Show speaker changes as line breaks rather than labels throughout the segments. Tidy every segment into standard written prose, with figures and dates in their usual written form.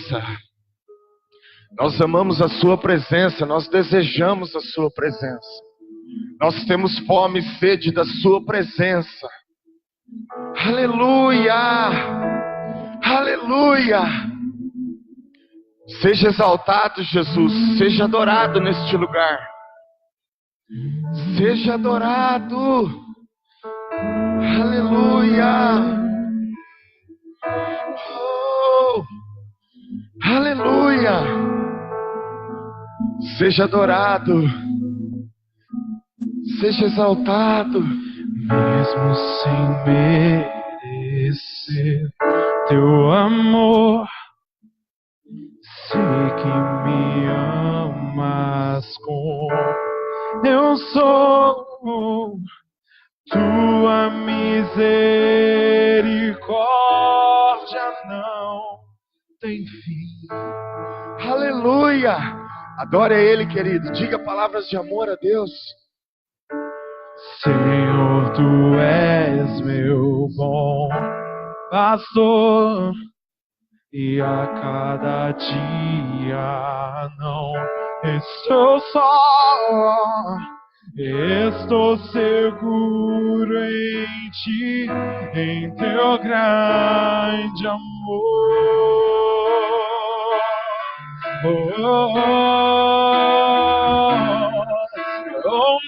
presença. Nós amamos a sua presença, nós desejamos a sua presença. Nós temos fome e sede da sua presença. Aleluia! Aleluia! Seja exaltado, Jesus, seja adorado neste lugar. Seja adorado. Aleluia! Oh, aleluia! Seja adorado. Seja exaltado.
Mesmo sem merecer teu amor, sei que me amas como eu sou. Tua misericórdia não tem fim.
Aleluia! Adore a Ele, querido. Diga palavras de amor a Deus.
Senhor, tu és meu bom pastor, e a cada dia não estou só. Estou seguro em ti, em teu grande amor.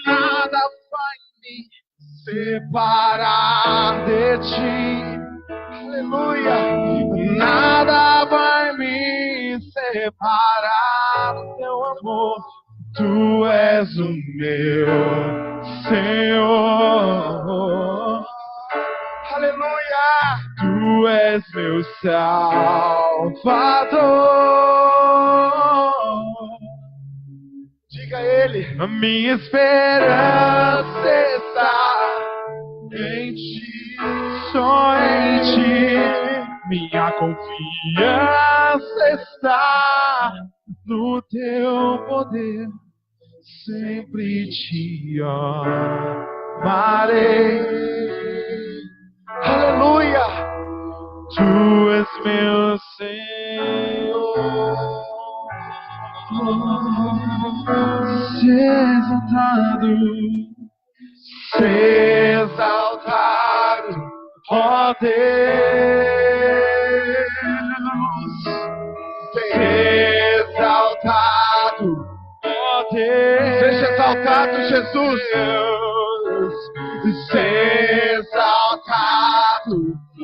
Nada vai me separar de ti.
Aleluia!
Nada vai me separar do teu amor. Tu és o meu Senhor.
Aleluia!
Tu és meu Salvador.
Diga a Ele.
A minha esperança está em ti, só em ti. Minha confiança está no teu poder. Sempre te amarei.
Aleluia!
Tu és meu Senhor. Se exaltado, se exaltado, ó Deus. Se exaltado, ó Deus.
Seja exaltado, Jesus.
Se exaltado,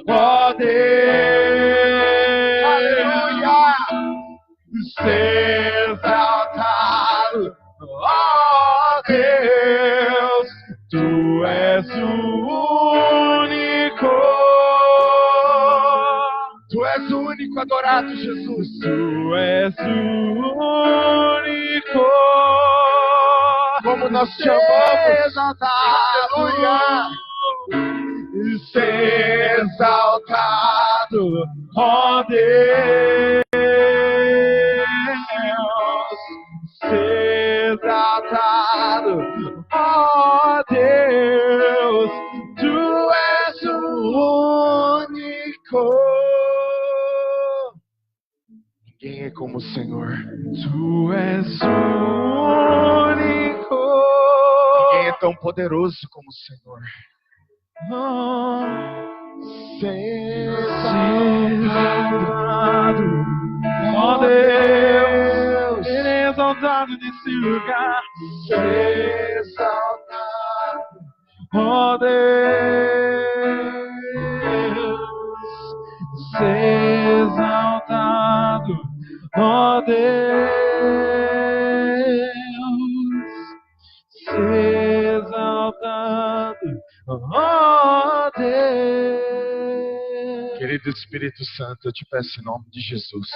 ó Deus.
Aleluia!
Se exaltado, ó Deus. Tu és o único.
Tu és o único adorado, Jesus.
Tu és o único.
Como nós te amamos.
Aleluia. Se exaltado, ó Deus. Se exaltado, ó Deus. Tu és o único.
Ninguém é como o Senhor.
Tu és o único.
Ninguém é tão poderoso como o Senhor.
Se exaltado, ó Deus, exaltado nesse lugar. Se exaltado, ó Deus, se exaltado, ó Deus, se exaltado, ó Deus.
Querido Espírito Santo, eu te peço em nome de Jesus.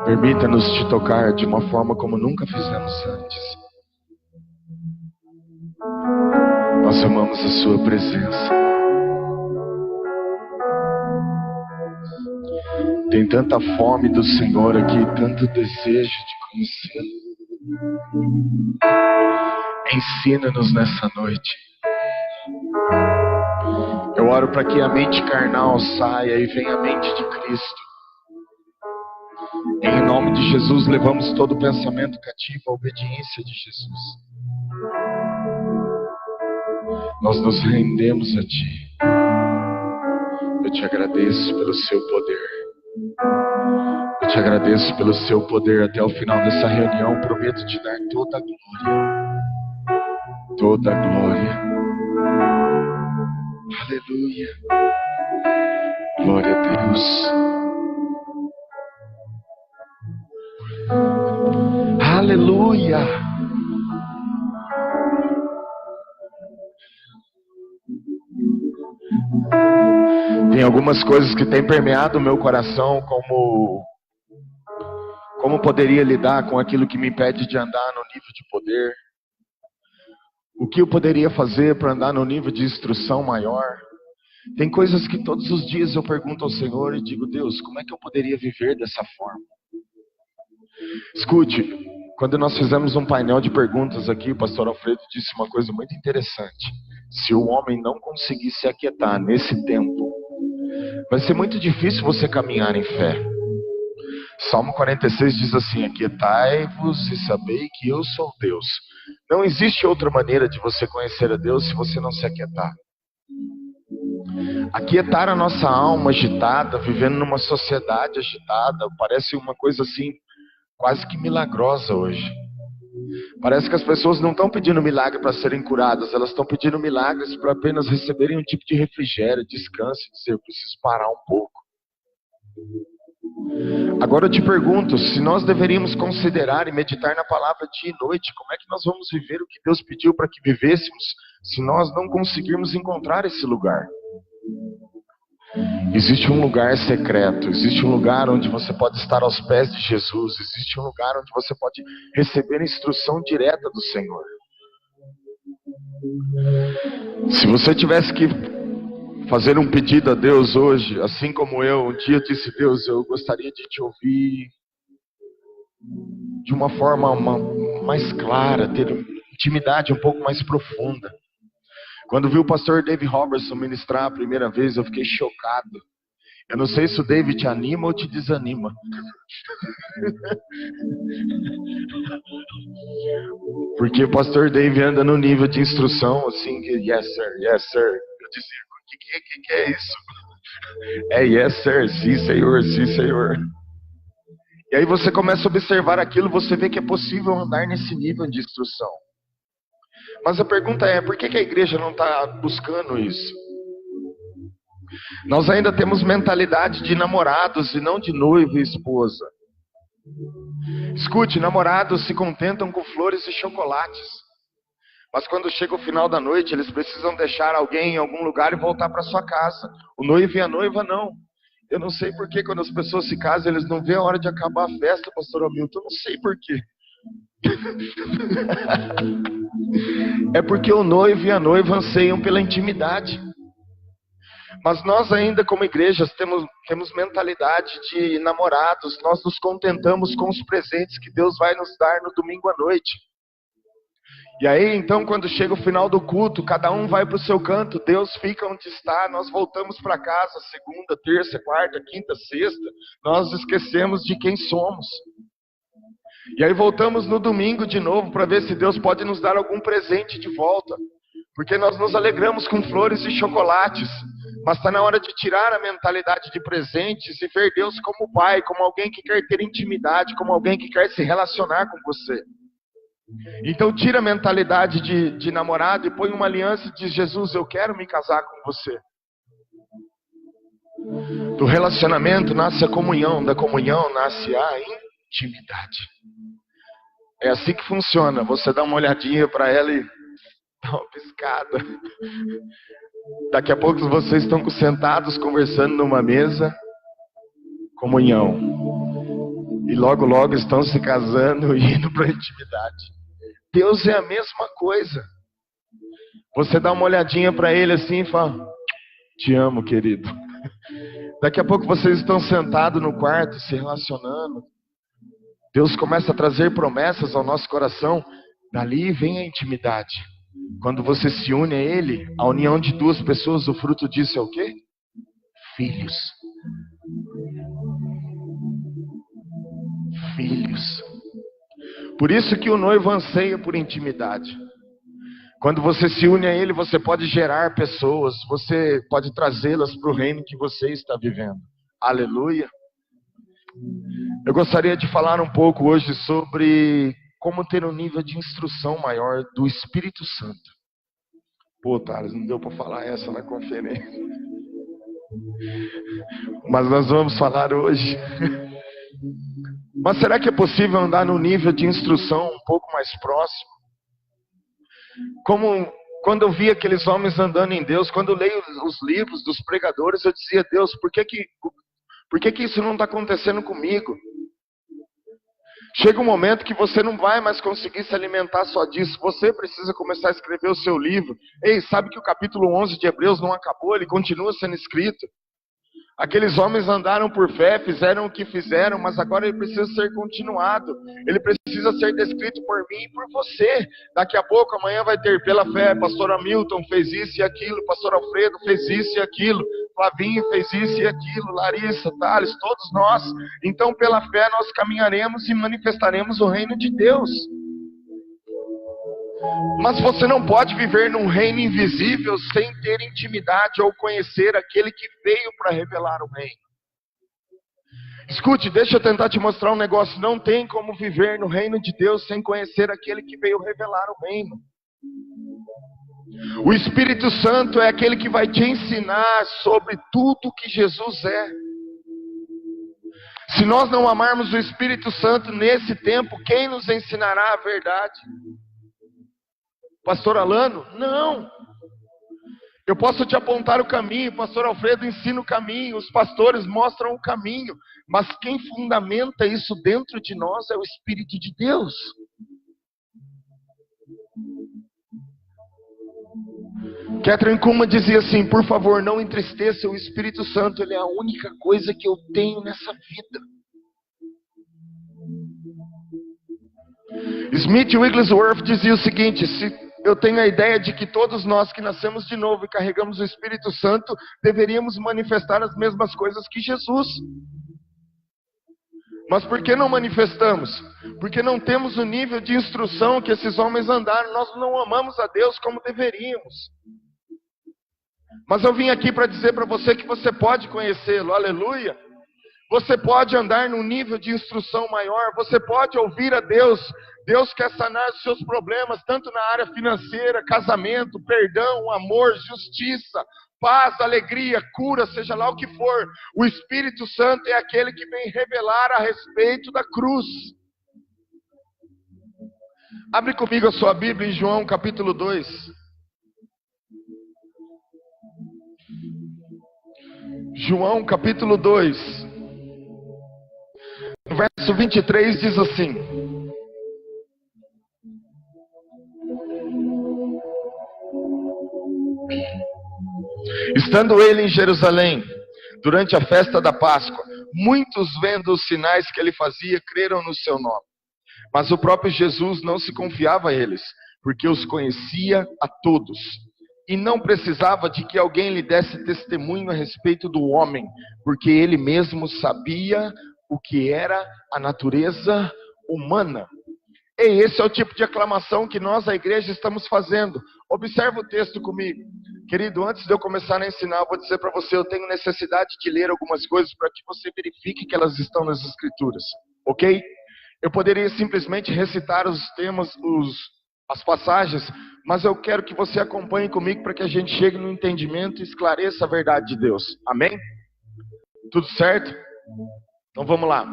Permita-nos te tocar de uma forma como nunca fizemos antes. Nós amamos a sua presença. Tem tanta fome do Senhor aqui, tanto desejo de conhecê-lo. Ensina-nos nessa noite. Eu oro para que a mente carnal saia e venha a mente de Cristo. Em nome de Jesus, levamos todo pensamento cativo à obediência de Jesus. Nós nos rendemos a Ti. Eu te agradeço pelo Seu poder. Eu te agradeço pelo Seu poder. Até o final dessa reunião, prometo te dar toda a glória. Toda a glória. Aleluia. Glória a Deus. Aleluia. Tem algumas coisas que têm permeado o meu coração, como poderia lidar com aquilo que me impede de andar no nível de poder. O que eu poderia fazer para andar no nível de instrução maior? Tem coisas que todos os dias eu pergunto ao Senhor e digo: Deus, como é que eu poderia viver dessa forma? Escute, quando nós fizemos um painel de perguntas aqui, o pastor Alfredo disse uma coisa muito interessante. Se o homem não conseguir se aquietar nesse tempo, vai ser muito difícil você caminhar em fé. Salmo 46 diz assim: aquietai-vos e sabei que eu sou Deus. Não existe outra maneira de você conhecer a Deus se você não se aquietar. Aquietar a nossa alma agitada, vivendo numa sociedade agitada, parece uma coisa assim, quase que milagrosa hoje. Parece que as pessoas não estão pedindo milagre para serem curadas, elas estão pedindo milagres para apenas receberem um tipo de refrigério, descanso e dizer: eu preciso parar um pouco. Agora eu te pergunto, se nós deveríamos considerar e meditar na palavra dia e noite, como é que nós vamos viver o que Deus pediu para que vivêssemos, se nós não conseguirmos encontrar esse lugar? Existe um lugar secreto, existe um lugar onde você pode estar aos pés de Jesus, existe um lugar onde você pode receber a instrução direta do Senhor. Se você tivesse que fazer um pedido a Deus hoje, assim como eu, um dia eu disse: Deus, eu gostaria de te ouvir de uma forma mais clara, ter intimidade um pouco mais profunda. Quando vi o pastor David Robertson ministrar a primeira vez, eu fiquei chocado. Eu não sei se o David te anima ou te desanima. Porque o pastor David anda no nível de instrução assim, que yes sir, yes sir. Eu dizia: o que é isso? É yes sir, sim senhor, sim senhor. E aí você começa a observar aquilo, você vê que é possível andar nesse nível de instrução. Mas a pergunta é: por que a igreja não está buscando isso? Nós ainda temos mentalidade de namorados e não de noivo e esposa. Escute, namorados se contentam com flores e chocolates. Mas quando chega o final da noite, eles precisam deixar alguém em algum lugar e voltar para sua casa. O noivo e a noiva não. Eu não sei por que quando as pessoas se casam, eles não veem a hora de acabar a festa, pastor Hamilton. Eu não sei por quê. É porque o noivo e a noiva anseiam pela intimidade. Mas nós ainda como igrejas temos mentalidade de namorados. Nós nos contentamos com os presentes que Deus vai nos dar no domingo à noite. E aí então quando chega o final do culto, cada um vai para o seu canto, Deus fica onde está, nós voltamos para casa segunda, terça, quarta, quinta, sexta. Nós esquecemos de quem somos. E aí voltamos no domingo de novo para ver se Deus pode nos dar algum presente de volta. Porque nós nos alegramos com flores e chocolates. Mas está na hora de tirar a mentalidade de presentes e ver Deus como Pai, como alguém que quer ter intimidade, como alguém que quer se relacionar com você. Então tira a mentalidade de namorado e põe uma aliança e diz: Jesus, eu quero me casar com você. Do relacionamento nasce a comunhão, da comunhão nasce a intimidade. É assim que funciona. Você dá uma olhadinha para ela e dá uma piscada. Daqui a pouco vocês estão sentados conversando numa mesa. Comunhão. E logo logo estão se casando e indo para a intimidade. Deus é a mesma coisa. Você dá uma olhadinha para ele assim e fala: te amo, querido. Daqui a pouco vocês estão sentados no quarto se relacionando. Deus começa a trazer promessas ao nosso coração. Dali vem a intimidade. Quando você se une a Ele, a união de duas pessoas, o fruto disso é o quê? Filhos. filhos. Por isso que o noivo anseia por intimidade. Quando você se une a Ele, você pode gerar pessoas, você pode trazê-las para o reino que você está vivendo. Aleluia. Eu gostaria de falar um pouco hoje sobre como ter um nível de instrução maior do Espírito Santo. Pô, Thales, não deu para falar essa na conferência. Mas nós vamos falar hoje. Mas será que é possível andar no nível de instrução um pouco mais próximo? Como quando eu vi aqueles homens andando em Deus, quando eu leio os livros dos pregadores, eu dizia: Deus, por que isso não está acontecendo comigo? Chega um momento que você não vai mais conseguir se alimentar só disso. Você precisa começar a escrever o seu livro. Ei, sabe que o capítulo 11 de Hebreus não acabou? Ele continua sendo escrito. Aqueles homens andaram por fé, fizeram o que fizeram, mas agora ele precisa ser continuado. Ele precisa ser descrito por mim e por você. Daqui a pouco, amanhã vai ter pela fé. Pastor Hamilton fez isso e aquilo. Pastor Alfredo fez isso e aquilo. Flavinho fez isso e aquilo. Larissa, Thales, todos nós. Então, pela fé, nós caminharemos e manifestaremos o reino de Deus. Mas você não pode viver num reino invisível sem ter intimidade ou conhecer aquele que veio para revelar o reino. Escute, deixa eu tentar te mostrar um negócio. Não tem como viver no reino de Deus sem conhecer aquele que veio revelar o reino. O Espírito Santo é aquele que vai te ensinar sobre tudo que Jesus é. Se nós não amarmos o Espírito Santo nesse tempo, quem nos ensinará a verdade? Pastor Alano? Não. Eu posso te apontar o caminho, Pastor Alfredo ensina o caminho, os pastores mostram o caminho, mas quem fundamenta isso dentro de nós é o Espírito de Deus. Catherine Kuhlman dizia assim: por favor, não entristeça o Espírito Santo, ele é a única coisa que eu tenho nessa vida. Smith Wigglesworth dizia o seguinte: eu tenho a ideia de que todos nós que nascemos de novo e carregamos o Espírito Santo deveríamos manifestar as mesmas coisas que Jesus. Mas por que não manifestamos? Porque não temos o nível de instrução que esses homens andaram. Nós não amamos a Deus como deveríamos. Mas eu vim aqui para dizer para você que você pode conhecê-lo. Aleluia. Você pode andar num nível de instrução maior. Você pode ouvir a Deus. Deus quer sanar os seus problemas, tanto na área financeira, casamento, perdão, amor, justiça, paz, alegria, cura, seja lá o que for. O Espírito Santo é aquele que vem revelar a respeito da cruz. Abre comigo a sua Bíblia em João capítulo 2. João capítulo 2. No verso 23 diz assim: estando ele em Jerusalém, durante a festa da Páscoa, muitos vendo os sinais que ele fazia, creram no seu nome. Mas o próprio Jesus não se confiava a eles, porque os conhecia a todos. E não precisava de que alguém lhe desse testemunho a respeito do homem, porque ele mesmo sabia o que era a natureza humana. E esse é o tipo de aclamação que nós, a igreja, estamos fazendo. Observa o texto comigo. Querido, antes de eu começar a ensinar, eu vou dizer para você, eu tenho necessidade de ler algumas coisas para que você verifique que elas estão nas Escrituras. Ok? Eu poderia simplesmente recitar os temas, as passagens, mas eu quero que você acompanhe comigo para que a gente chegue no entendimento e esclareça a verdade de Deus. Amém? Tudo certo? Então vamos lá.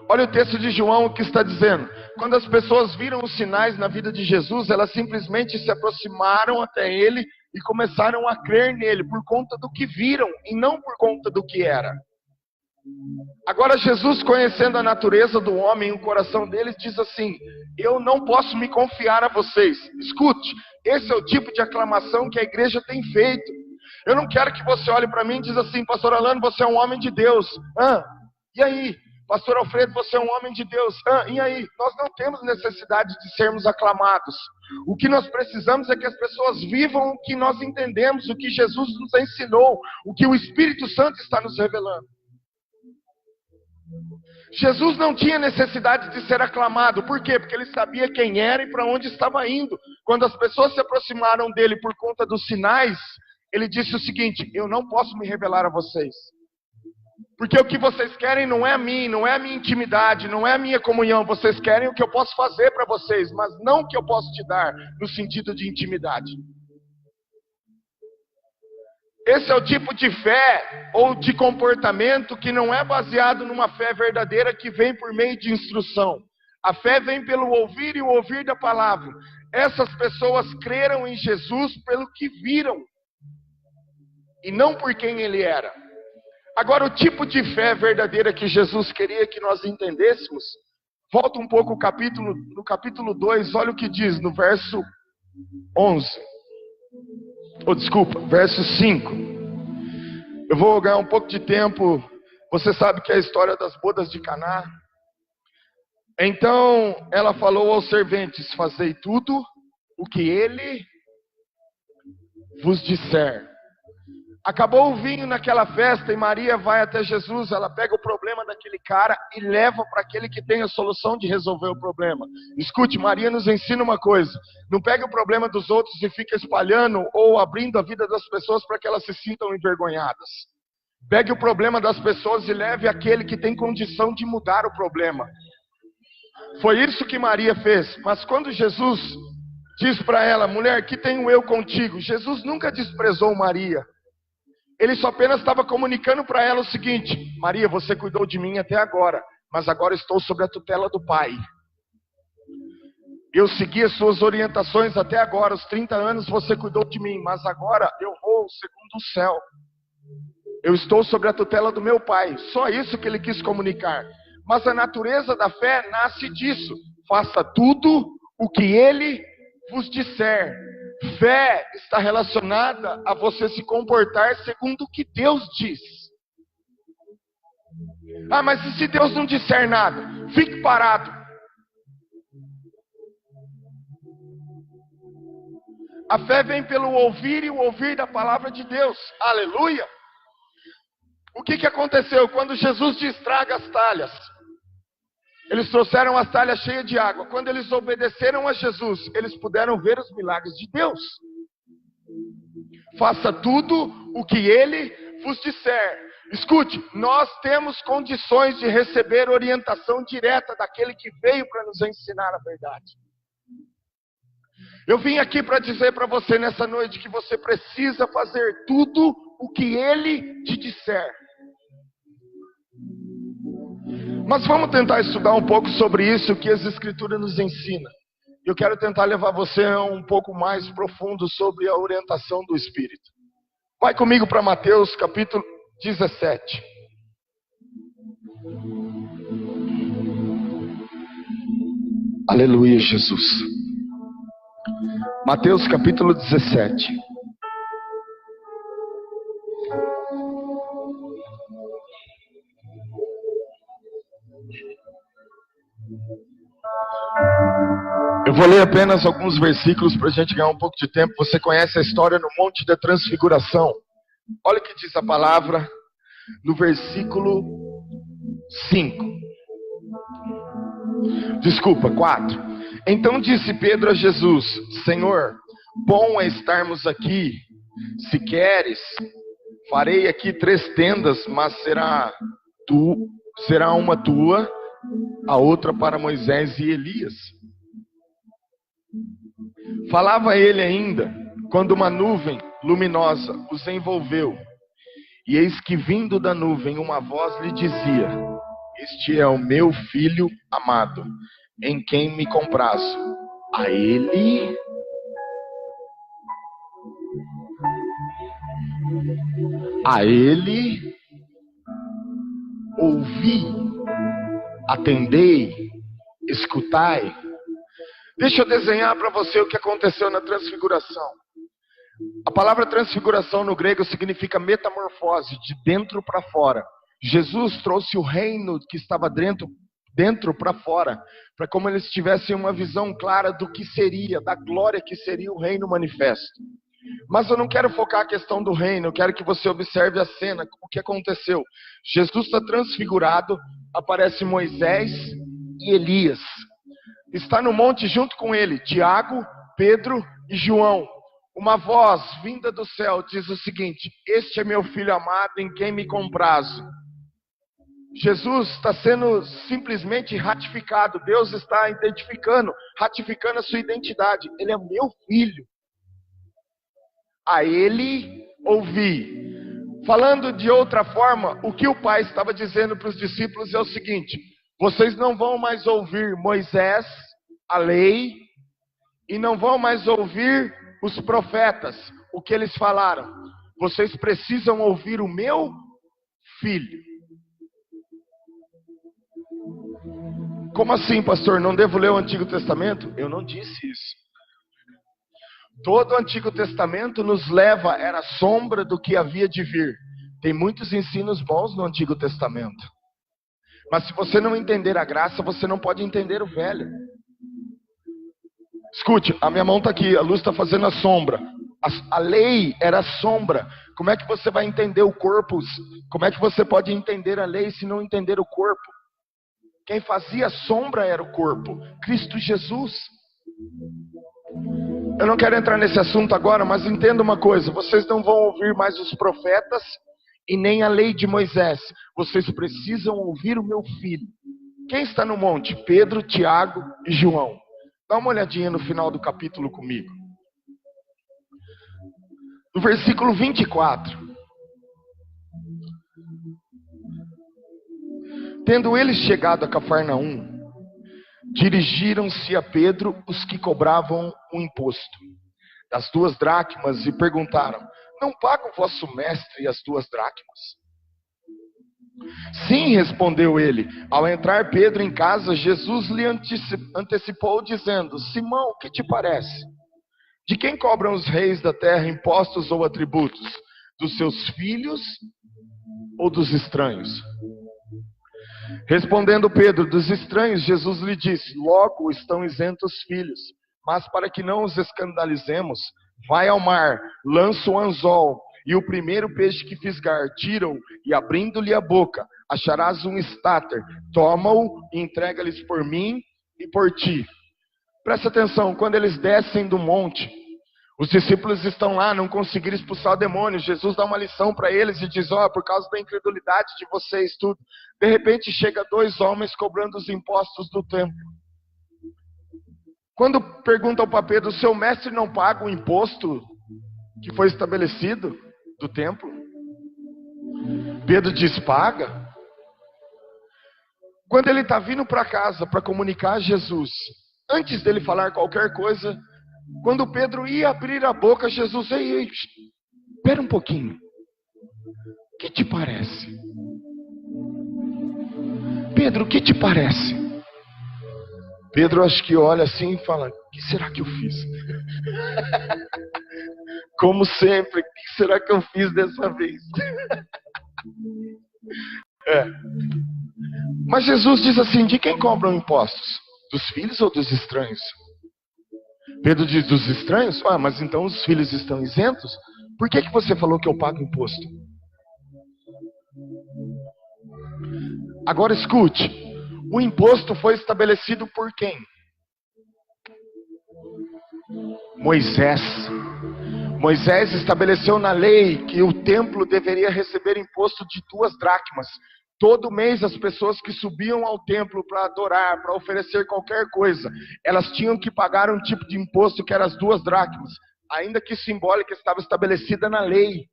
Olha o texto de João, o que está dizendo. Quando as pessoas viram os sinais na vida de Jesus, elas simplesmente se aproximaram até ele e começaram a crer nele por conta do que viram e não por conta do que era. Agora Jesus, conhecendo a natureza do homem e o coração deles, diz assim: eu não posso me confiar a vocês. Escute, esse é o tipo de aclamação que a igreja tem feito. Eu não quero que você olhe para mim e diz assim: pastor Alano, você é um homem de Deus. E aí? Pastor Alfredo, você é um homem de Deus. E aí? Nós não temos necessidade de sermos aclamados. O que nós precisamos é que as pessoas vivam o que nós entendemos, o que Jesus nos ensinou, o que o Espírito Santo está nos revelando. Jesus não tinha necessidade de ser aclamado. Por quê? Porque ele sabia quem era e para onde estava indo. Quando as pessoas se aproximaram dele por conta dos sinais, ele disse o seguinte: eu não posso me revelar a vocês. Porque o que vocês querem não é a mim, não é a minha intimidade, não é a minha comunhão. Vocês querem o que eu posso fazer para vocês, mas não o que eu posso te dar no sentido de intimidade. Esse é o tipo de fé ou de comportamento que não é baseado numa fé verdadeira que vem por meio de instrução. A fé vem pelo ouvir e o ouvir da palavra. Essas pessoas creram em Jesus pelo que viram e não por quem ele era. Agora, o tipo de fé verdadeira que Jesus queria que nós entendêssemos, volta um pouco no capítulo 2, olha o que diz no verso 11. Verso 5. Eu vou ganhar um pouco de tempo. Você sabe que é a história das bodas de Caná. Então ela falou aos serventes: fazei tudo o que ele vos disser. Acabou o vinho naquela festa e Maria vai até Jesus. Ela pega o problema daquele cara e leva para aquele que tem a solução de resolver o problema. Escute, Maria nos ensina uma coisa: não pegue o problema dos outros e fique espalhando ou abrindo a vida das pessoas para que elas se sintam envergonhadas. Pegue o problema das pessoas e leve aquele que tem condição de mudar o problema. Foi isso que Maria fez. Mas quando Jesus diz para ela: mulher, que tenho eu contigo? Jesus nunca desprezou Maria. Ele só apenas estava comunicando para ela o seguinte: Maria, você cuidou de mim até agora, mas agora estou sob a tutela do Pai. Eu segui as suas orientações até agora, os 30 anos você cuidou de mim, mas agora eu vou segundo o céu. Eu estou sob a tutela do meu Pai. Só isso que ele quis comunicar. Mas a natureza da fé nasce disso: faça tudo o que ele vos disser. Fé está relacionada a você se comportar segundo o que Deus diz. Ah, mas e se Deus não disser nada? Fique parado. A fé vem pelo ouvir e o ouvir da palavra de Deus. Aleluia! O que aconteceu? Quando Jesus diz: traga as talhas, eles trouxeram as talhas cheias de água. Quando eles obedeceram a Jesus, eles puderam ver os milagres de Deus. Faça tudo o que ele vos disser. Escute, nós temos condições de receber orientação direta daquele que veio para nos ensinar a verdade. Eu vim aqui para dizer para você nessa noite que você precisa fazer tudo o que ele te disser. Mas vamos tentar estudar um pouco sobre isso que as Escrituras nos ensinam. Eu quero tentar levar você a um pouco mais profundo sobre a orientação do Espírito. Vai comigo para Mateus capítulo 17. Aleluia, Jesus. Mateus capítulo 17. Eu vou ler apenas alguns versículos para a gente ganhar um pouco de tempo. Você conhece a história no Monte da Transfiguração. Olha o que diz a palavra no versículo 4. Então disse Pedro a Jesus: Senhor, bom é estarmos aqui. Se queres, farei aqui 3 tendas, mas será uma tua, a outra para Moisés e Elias. Falava ele ainda, quando uma nuvem luminosa os envolveu. E eis que vindo da nuvem uma voz lhe dizia: Este é o meu filho amado, em quem me comprazo. A ele ouvi, atendei, escutai. Deixa eu desenhar para você o que aconteceu na transfiguração. A palavra transfiguração no grego significa metamorfose, de dentro para fora. Jesus trouxe o reino que estava dentro para fora, para como eles tivessem uma visão clara do que seria, da glória que seria o reino manifesto. Mas eu não quero focar a questão do reino, eu quero que você observe a cena, o que aconteceu. Jesus está transfigurado, aparece Moisés e Elias. Está no monte junto com ele, Tiago, Pedro e João. Uma voz vinda do céu diz o seguinte: este é meu filho amado em quem me comprazo. Jesus está sendo simplesmente ratificado, Deus está identificando, ratificando a sua identidade. Ele é meu filho. A ele ouvi. Falando de outra forma, o que o pai estava dizendo para os discípulos é o seguinte: vocês não vão mais ouvir Moisés, a lei, e não vão mais ouvir os profetas, o que eles falaram. Vocês precisam ouvir o meu filho. Como assim, pastor? Não devo ler o Antigo Testamento? Eu não disse isso. Todo o Antigo Testamento nos leva, era sombra do que havia de vir. Tem muitos ensinos bons no Antigo Testamento. Mas se você não entender a graça, você não pode entender o velho. Escute, a minha mão está aqui, a luz está fazendo a sombra. A lei era a sombra. Como é que você vai entender o corpo? Como é que você pode entender a lei se não entender o corpo? Quem fazia a sombra era o corpo, Cristo Jesus. Eu não quero entrar nesse assunto agora, mas entenda uma coisa: vocês não vão ouvir mais os profetas e nem a lei de Moisés. Vocês precisam ouvir o meu filho. Quem está no monte? Pedro, Tiago e João. Dá uma olhadinha no final do capítulo comigo. No versículo 24. Tendo eles chegado a Cafarnaum, dirigiram-se a Pedro os que cobravam o imposto das 2 dracmas e perguntaram: não paga o vosso mestre as 2 dracmas? Sim, respondeu ele. Ao entrar Pedro em casa, Jesus lhe antecipou dizendo: Simão, o que te parece? De quem cobram os reis da terra impostos ou atributos? Dos seus filhos ou dos estranhos? Respondendo Pedro: dos estranhos. Jesus lhe disse: logo estão isentos os filhos. Mas para que não os escandalizemos, vai ao mar, lança o anzol, e o primeiro peixe que fisgar, tira-o, e abrindo-lhe a boca, acharás um estáter. Toma-o e entrega-lhes por mim e por ti. Presta atenção, quando eles descem do monte, os discípulos estão lá, não conseguiram expulsar o demônio. Jesus dá uma lição para eles e diz: por causa da incredulidade de vocês, tudo. De repente chega 2 homens cobrando os impostos do templo. Quando perguntam para Pedro: seu mestre não paga o imposto que foi estabelecido do templo? Pedro diz: paga. Quando ele está vindo para casa para comunicar a Jesus, antes dele falar qualquer coisa, quando Pedro ia abrir a boca, Jesus: ei, espera um pouquinho. O que te parece? Pedro, o que te parece? Pedro acho que olha assim e fala: o que será que eu fiz? Como sempre, o que será que eu fiz dessa vez? Mas Jesus diz assim: de quem cobram impostos? Dos filhos ou dos estranhos? Pedro diz: dos estranhos? Mas então os filhos estão isentos? Por que você falou que eu pago imposto? Agora escute, o imposto foi estabelecido por quem? Moisés. Moisés estabeleceu na lei que o templo deveria receber imposto de 2 dracmas. Todo mês as pessoas que subiam ao templo para adorar, para oferecer qualquer coisa, elas tinham que pagar um tipo de imposto que era as 2 dracmas, ainda que simbólica, estava estabelecida na lei.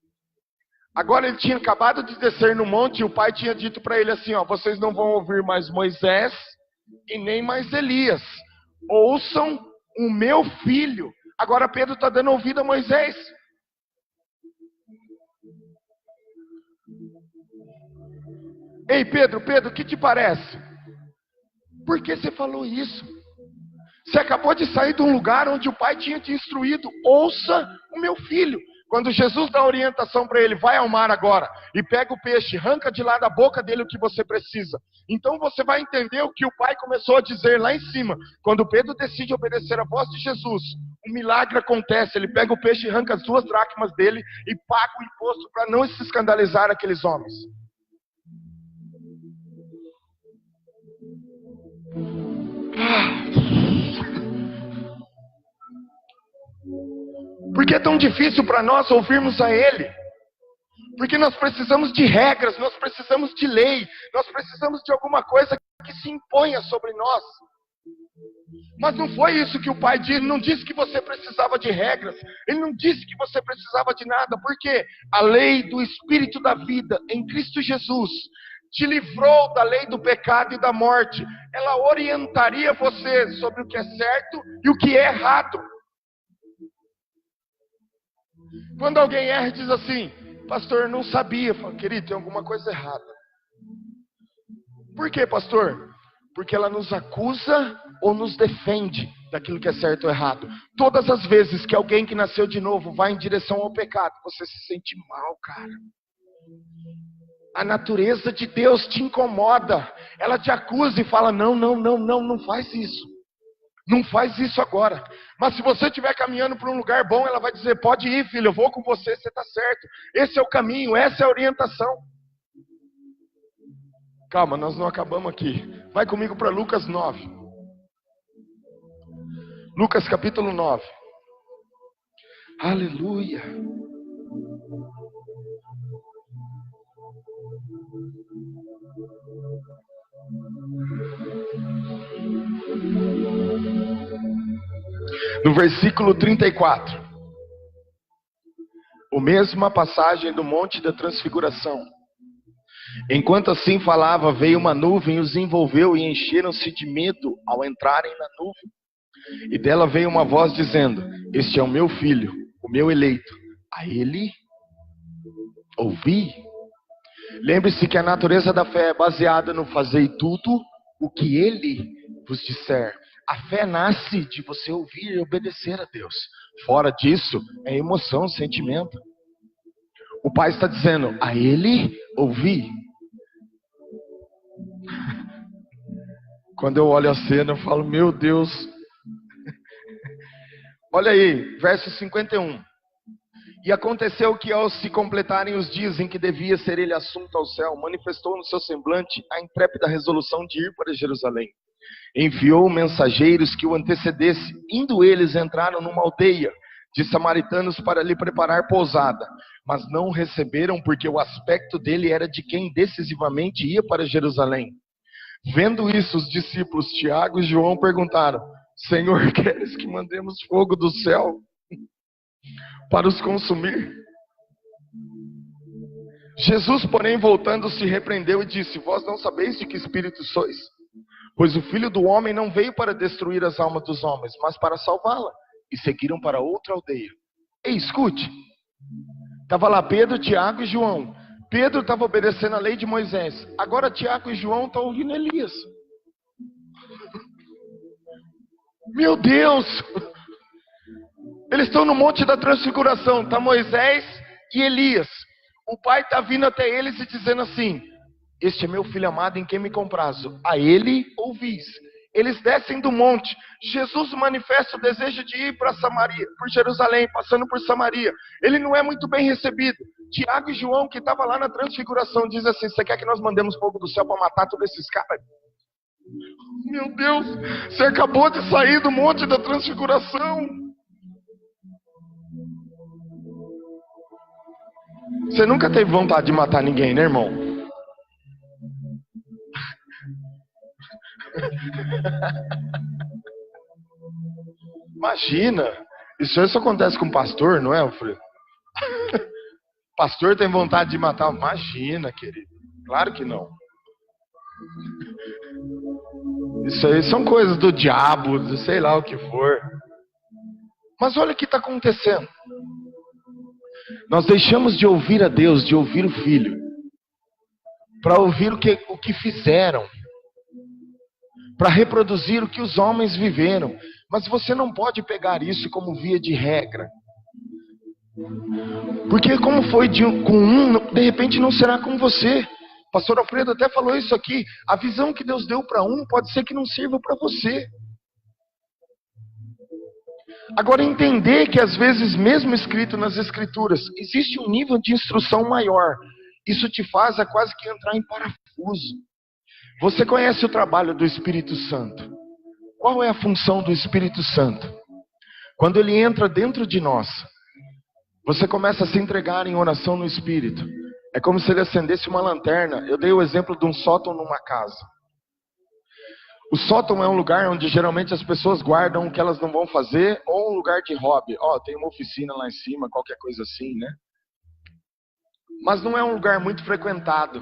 Agora ele tinha acabado de descer no monte e o pai tinha dito para ele assim: vocês não vão ouvir mais Moisés e nem mais Elias. Ouçam o meu filho. Agora Pedro está dando ouvido a Moisés. Ei Pedro, o que te parece? Por que você falou isso? Você acabou de sair de um lugar onde o pai tinha te instruído: ouça o meu filho. Quando Jesus dá orientação para ele: vai ao mar agora e pega o peixe, arranca de lá da boca dele o que você precisa. Então você vai entender o que o pai começou a dizer lá em cima. Quando Pedro decide obedecer a voz de Jesus, um milagre acontece. Ele pega o peixe, arranca as 2 dracmas dele e paga o imposto para não se escandalizar aqueles homens. Por que é tão difícil para nós ouvirmos a Ele? Porque nós precisamos de regras, nós precisamos de lei, nós precisamos de alguma coisa que se imponha sobre nós. Mas não foi isso que o Pai disse. Ele não disse que você precisava de regras, Ele não disse que você precisava de nada, porque a lei do Espírito da vida em Cristo Jesus te livrou da lei do pecado e da morte. Ela orientaria você sobre o que é certo e o que é errado. Quando alguém erra e diz assim: pastor, não sabia. Eu falo: querido, tem alguma coisa errada. Por quê, pastor? Porque ela nos acusa ou nos defende daquilo que é certo ou errado. Todas as vezes que alguém que nasceu de novo vai em direção ao pecado, você se sente mal, cara. A natureza de Deus te incomoda. Ela te acusa e fala: não faz isso. Não faz isso agora. Mas se você estiver caminhando para um lugar bom, ela vai dizer: pode ir, filho, eu vou com você, você está certo. Esse é o caminho, essa é a orientação. Calma, nós não acabamos aqui. Vai comigo para Lucas 9. Lucas capítulo 9. Aleluia. No versículo 34. A mesma passagem do Monte da Transfiguração. Enquanto assim falava, veio uma nuvem, os envolveu e encheram-se de medo ao entrarem na nuvem. E dela veio uma voz dizendo: este é o meu filho, o meu eleito. A ele ouvi. Lembre-se que a natureza da fé é baseada no fazer tudo o que ele vos disser. A fé nasce de você ouvir e obedecer a Deus. Fora disso, é emoção, sentimento. O Pai está dizendo: a ele ouvi. Quando eu olho a cena, eu falo: meu Deus. Olha aí, verso 51. E aconteceu que ao se completarem os dias em que devia ser ele assunto ao céu, manifestou no seu semblante a intrépida resolução de ir para Jerusalém. Enviou mensageiros que o antecedesse. Indo eles, entraram numa aldeia de samaritanos para lhe preparar pousada. Mas não o receberam, porque o aspecto dele era de quem decisivamente ia para Jerusalém. Vendo isso, os discípulos Tiago e João perguntaram: Senhor, queres que mandemos fogo do céu para os consumir? Jesus, porém, voltando-se, repreendeu e disse: vós não sabeis de que espírito sois? Pois o Filho do Homem não veio para destruir as almas dos homens, mas para salvá-la. E seguiram para outra aldeia. Ei, escute. Estava lá Pedro, Tiago e João. Pedro estava obedecendo a lei de Moisés. Agora Tiago e João estão ouvindo Elias. Meu Deus! Eles estão no Monte da Transfiguração. Está Moisés e Elias. O Pai está vindo até eles e dizendo assim: este é meu filho amado em quem me comprazo. A ele ouvis. Eles descem do monte. Jesus manifesta o desejo de ir para Samaria, por Jerusalém, passando por Samaria. Ele não é muito bem recebido. Tiago e João, que estavam lá na Transfiguração, diz assim: você quer que nós mandemos fogo do céu para matar todos esses caras? Meu Deus, você acabou de sair do Monte da Transfiguração. Você nunca teve vontade de matar ninguém, né, irmão? Imagina, isso acontece com pastor, não é, Alfredo? Pastor tem vontade de matar? Imagina, querido. Claro que não. Isso aí são coisas do diabo, de sei lá o que for. Mas olha o que está acontecendo. Nós deixamos de ouvir a Deus, de ouvir o Filho, para ouvir o que fizeram, para reproduzir o que os homens viveram. Mas você não pode pegar isso como via de regra. Porque como foi com um, de repente não será com você. Pastor Alfredo até falou isso aqui. A visão que Deus deu para um pode ser que não sirva para você. Agora, entender que às vezes, mesmo escrito nas Escrituras, existe um nível de instrução maior. Isso te faz quase que entrar em parafuso. Você conhece o trabalho do Espírito Santo. Qual é a função do Espírito Santo? Quando ele entra dentro de nós, você começa a se entregar em oração no Espírito. É como se ele acendesse uma lanterna. Eu dei o exemplo de um sótão numa casa. O sótão é um lugar onde geralmente as pessoas guardam o que elas não vão fazer, ou um lugar de hobby. Tem uma oficina lá em cima, qualquer coisa assim, né? Mas não é um lugar muito frequentado.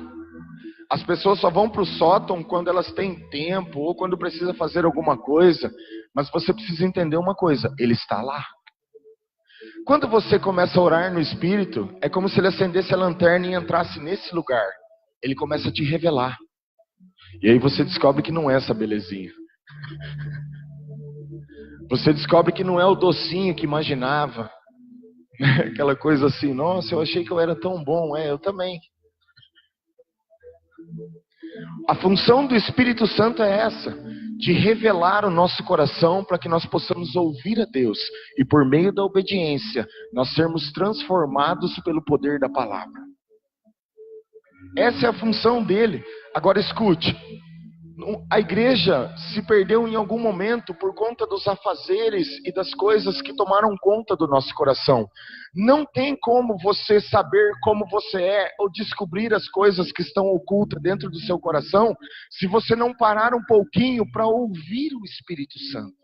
As pessoas só vão para o sótão quando elas têm tempo, ou quando precisa fazer alguma coisa. Mas você precisa entender uma coisa, ele está lá. Quando você começa a orar no Espírito, é como se ele acendesse a lanterna e entrasse nesse lugar. Ele começa a te revelar. E aí você descobre que não é essa belezinha. Você descobre que não é o docinho que imaginava. Aquela coisa assim, nossa, eu achei que eu era tão bom. Eu também. A função do Espírito Santo é essa, de revelar o nosso coração para que nós possamos ouvir a Deus. E por meio da obediência, nós sermos transformados pelo poder da palavra. Essa é a função dele. Agora escute, a igreja se perdeu em algum momento por conta dos afazeres e das coisas que tomaram conta do nosso coração. Não tem como você saber como você é ou descobrir as coisas que estão ocultas dentro do seu coração se você não parar um pouquinho para ouvir o Espírito Santo.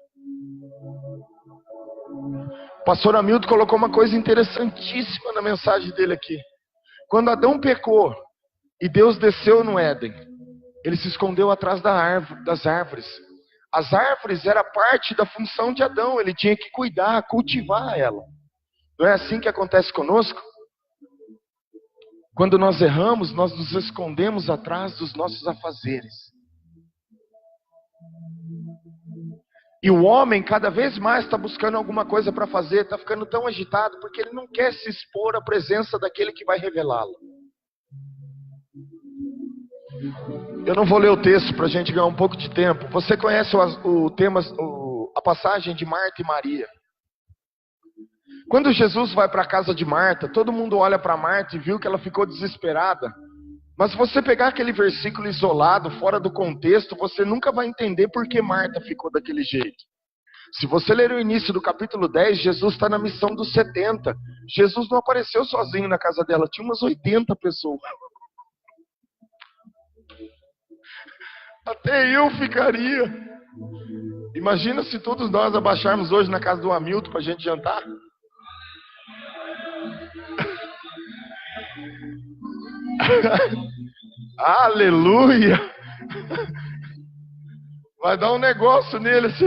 O pastor Hamilton colocou uma coisa interessantíssima na mensagem dele aqui. Quando Adão pecou e Deus desceu no Éden, ele se escondeu atrás das árvores. As árvores eram parte da função de Adão. Ele tinha que cuidar, cultivar ela. Não é assim que acontece conosco? Quando nós erramos, nós nos escondemos atrás dos nossos afazeres. E o homem cada vez mais está buscando alguma coisa para fazer. Está ficando tão agitado porque ele não quer se expor à presença daquele que vai revelá-lo. Eu não vou ler o texto para a gente ganhar um pouco de tempo. Você conhece a passagem de Marta e Maria. Quando Jesus vai para a casa de Marta, todo mundo olha para Marta e viu que ela ficou desesperada. Mas se você pegar aquele versículo isolado, fora do contexto, você nunca vai entender por que Marta ficou daquele jeito. Se você ler o início do capítulo 10, Jesus está na missão dos 70. Jesus não apareceu sozinho na casa dela, tinha umas 80 pessoas. Até eu ficaria. Imagina se todos nós abaixarmos hoje na casa do Hamilton para a gente jantar. Aleluia. Vai dar um negócio nele assim.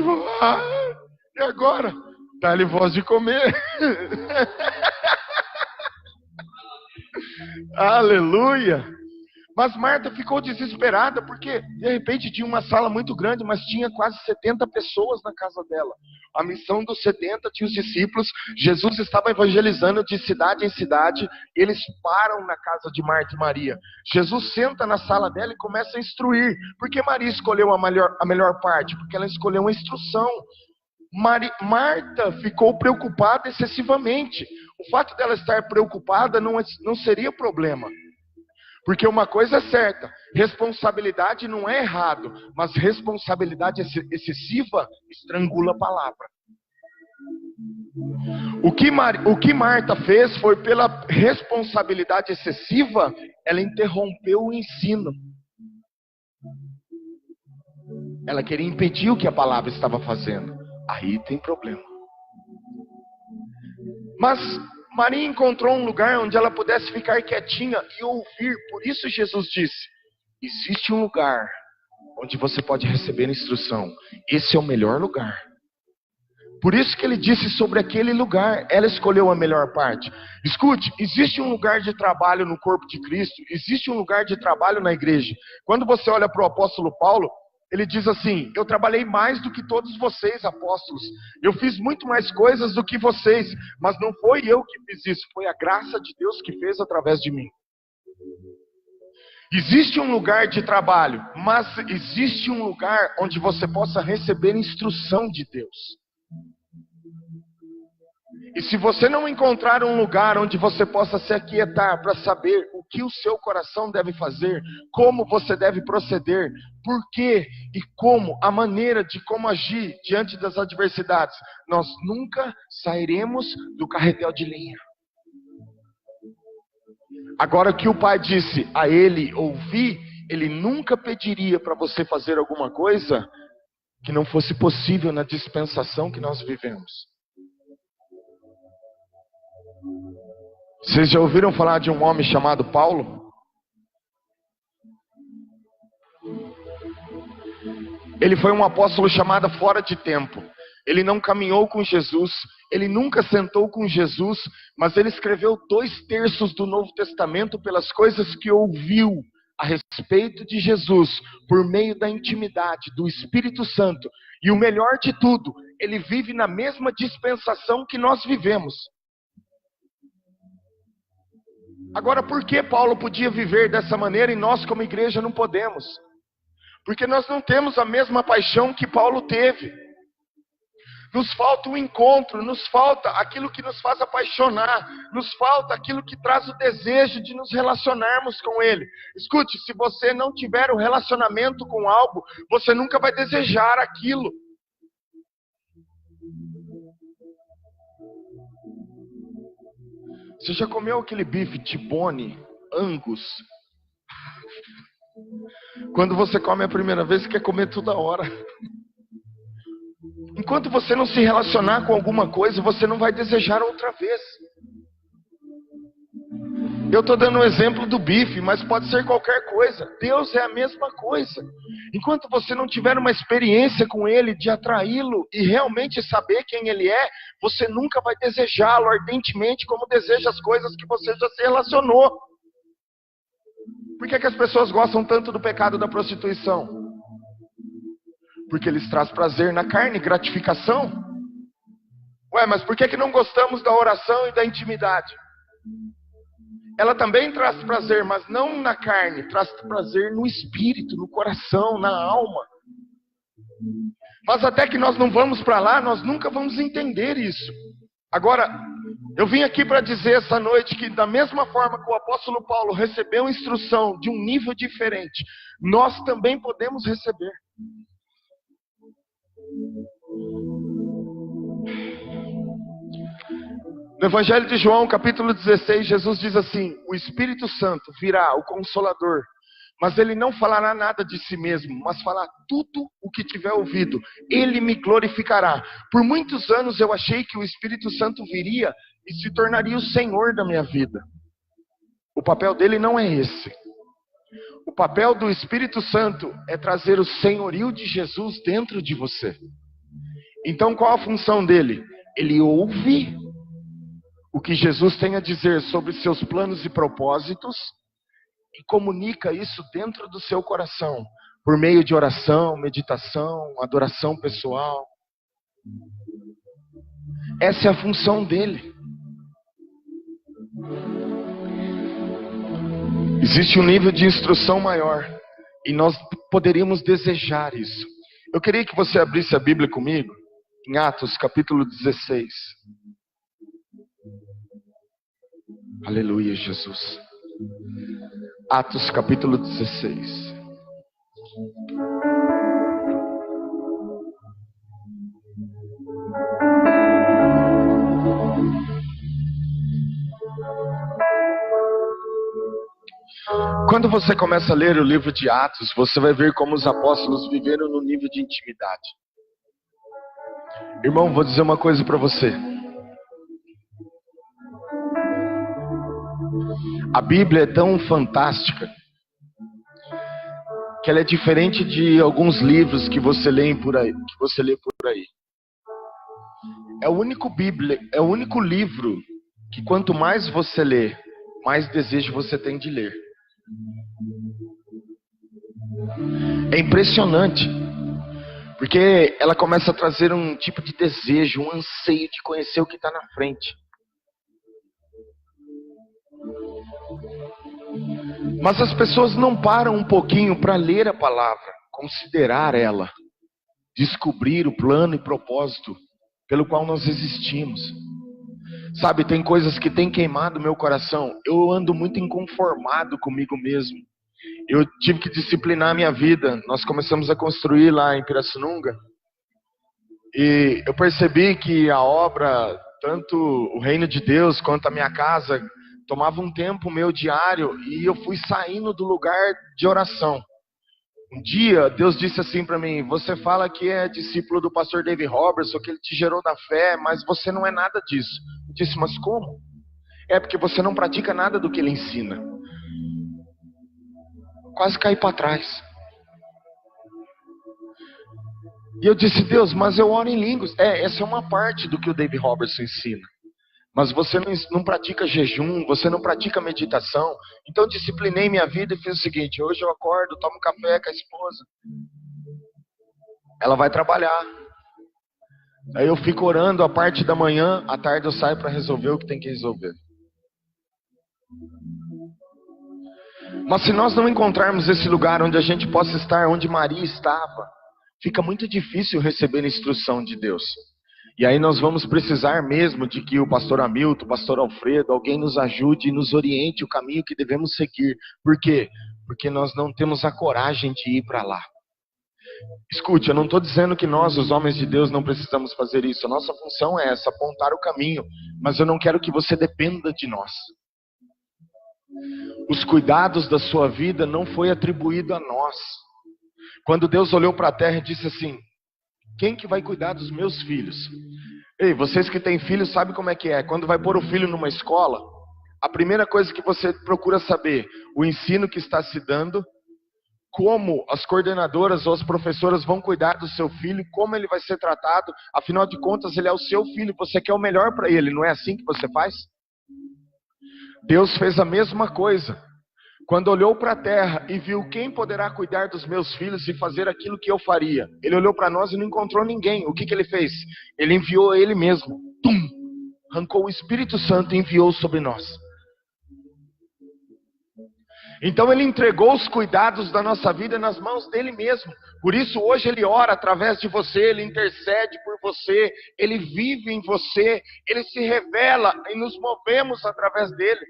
E agora? Dá-lhe voz de comer. Aleluia. Mas Marta ficou desesperada porque, de repente, tinha uma sala muito grande, mas tinha quase 70 pessoas na casa dela. A missão dos 70 tinha os discípulos. Jesus estava evangelizando de cidade em cidade. Eles param na casa de Marta e Maria. Jesus senta na sala dela e começa a instruir. Por que Maria escolheu a melhor parte? Porque ela escolheu uma instrução. Marta ficou preocupada excessivamente. O fato dela estar preocupada não seria problema. Porque uma coisa é certa, responsabilidade não é errado, mas responsabilidade excessiva estrangula a palavra. O que Marta fez foi, pela responsabilidade excessiva, ela interrompeu o ensino. Ela queria impedir o que a palavra estava fazendo. Aí tem problema. Mas Maria encontrou um lugar onde ela pudesse ficar quietinha e ouvir. Por isso Jesus disse, existe um lugar onde você pode receber instrução. Esse é o melhor lugar. Por isso que ele disse sobre aquele lugar. Ela escolheu a melhor parte. Escute, existe um lugar de trabalho no corpo de Cristo. Existe um lugar de trabalho na igreja. Quando você olha para o apóstolo Paulo, ele diz assim, eu trabalhei mais do que todos vocês, apóstolos. Eu fiz muito mais coisas do que vocês. Mas não foi eu que fiz isso. Foi a graça de Deus que fez através de mim. Existe um lugar de trabalho. Mas existe um lugar onde você possa receber instrução de Deus. E se você não encontrar um lugar onde você possa se aquietar para saber o que o seu coração deve fazer, como você deve proceder, por quê e como, a maneira de como agir diante das adversidades, nós nunca sairemos do carretel de linha. Agora que o pai disse a ele ouvir, ele nunca pediria para você fazer alguma coisa que não fosse possível na dispensação que nós vivemos. Vocês já ouviram falar de um homem chamado Paulo? Ele foi um apóstolo chamado fora de tempo. Ele não caminhou com Jesus, ele nunca sentou com Jesus, mas ele escreveu 2/3 do Novo Testamento pelas coisas que ouviu a respeito de Jesus, por meio da intimidade do Espírito Santo. E o melhor de tudo, ele vive na mesma dispensação que nós vivemos. Agora, por que Paulo podia viver dessa maneira e nós como igreja não podemos? Porque nós não temos a mesma paixão que Paulo teve. Nos falta o encontro, nos falta aquilo que nos faz apaixonar, nos falta aquilo que traz o desejo de nos relacionarmos com Ele. Escute, se você não tiver um relacionamento com algo, você nunca vai desejar aquilo. Você já comeu aquele bife T-bone, Angus? Quando você come a primeira vez, você quer comer toda hora. Enquanto você não se relacionar com alguma coisa, você não vai desejar outra vez. Eu estou dando um exemplo do bife, mas pode ser qualquer coisa. Deus é a mesma coisa. Enquanto você não tiver uma experiência com Ele, de atraí-lo e realmente saber quem Ele é, você nunca vai desejá-lo ardentemente como deseja as coisas que você já se relacionou. Por que as pessoas gostam tanto do pecado da prostituição? Porque eles trazem prazer na carne, gratificação. Ué, mas por que não gostamos da oração e da intimidade? Ela também traz prazer, mas não na carne, traz prazer no espírito, no coração, na alma. Mas até que nós não vamos para lá, nós nunca vamos entender isso. Agora, eu vim aqui para dizer essa noite que da mesma forma que o apóstolo Paulo recebeu instrução de um nível diferente, nós também podemos receber. No Evangelho de João, capítulo 16, Jesus diz assim: o Espírito Santo virá, o Consolador, mas ele não falará nada de si mesmo, mas falará tudo o que tiver ouvido. Ele me glorificará. Por muitos anos eu achei que o Espírito Santo viria e se tornaria o Senhor da minha vida. O papel dele não é esse. O papel do Espírito Santo é trazer o senhorio de Jesus dentro de você. Então qual a função dele? Ele ouve o que Jesus tem a dizer sobre seus planos e propósitos e comunica isso dentro do seu coração, por meio de oração, meditação, adoração pessoal. Essa é a função dele. Existe um nível de instrução maior e nós poderíamos desejar isso. Eu queria que você abrisse a Bíblia comigo em Atos capítulo 16. Aleluia, Jesus. Atos capítulo 16. Quando você começa a ler o livro de Atos, você vai ver como os apóstolos viveram no nível de intimidade. Irmão, vou dizer uma coisa para você. A Bíblia é tão fantástica que ela é diferente de alguns livros que você lê por aí. É o único livro que quanto mais você lê, mais desejo você tem de ler. É impressionante, porque ela começa a trazer um tipo de desejo, um anseio de conhecer o que está na frente. Mas as pessoas não param um pouquinho para ler a palavra, considerar ela, descobrir o plano e propósito pelo qual nós existimos. Sabe, tem coisas que têm queimado meu coração. Eu ando muito inconformado comigo mesmo. Eu tive que disciplinar a minha vida. Nós começamos a construir lá em Pirassununga. E eu percebi que a obra, tanto o reino de Deus quanto a minha casa, tomava um tempo meu diário e eu fui saindo do lugar de oração. Um dia, Deus disse assim para mim: você fala que é discípulo do pastor David Robertson, que ele te gerou da fé, mas você não é nada disso. Eu disse: mas como? É porque você não pratica nada do que ele ensina. Quase caí para trás. E eu disse: Deus, mas eu oro em línguas. Essa é uma parte do que o David Robertson ensina. Mas você não pratica jejum, você não pratica meditação. Então eu disciplinei minha vida e fiz o seguinte: hoje eu acordo, tomo café com a esposa. Ela vai trabalhar. Aí eu fico orando a parte da manhã, à tarde eu saio para resolver o que tem que resolver. Mas se nós não encontrarmos esse lugar onde a gente possa estar onde Maria estava, fica muito difícil receber a instrução de Deus. E aí nós vamos precisar mesmo de que o pastor Hamilton, o pastor Alfredo, alguém nos ajude e nos oriente o caminho que devemos seguir. Por quê? Porque nós não temos a coragem de ir para lá. Escute, eu não estou dizendo que nós, os homens de Deus, não precisamos fazer isso. A nossa função é essa, apontar o caminho. Mas eu não quero que você dependa de nós. Os cuidados da sua vida não foi atribuído a nós. Quando Deus olhou para a terra e disse assim: quem que vai cuidar dos meus filhos? Ei, vocês que têm filhos sabem como é que é. Quando vai pôr o filho numa escola, a primeira coisa que você procura saber, o ensino que está se dando, como as coordenadoras ou as professoras vão cuidar do seu filho, como ele vai ser tratado. Afinal de contas, ele é o seu filho, você quer o melhor para ele, não é assim que você faz? Deus fez a mesma coisa. Quando olhou para a terra e viu quem poderá cuidar dos meus filhos e fazer aquilo que eu faria, ele olhou para nós e não encontrou ninguém. O que ele fez? Ele enviou ele mesmo. Arrancou o Espírito Santo e enviou sobre nós. Então ele entregou os cuidados da nossa vida nas mãos dele mesmo. Por isso hoje ele ora através de você, ele intercede por você, ele vive em você, ele se revela e nos movemos através dele.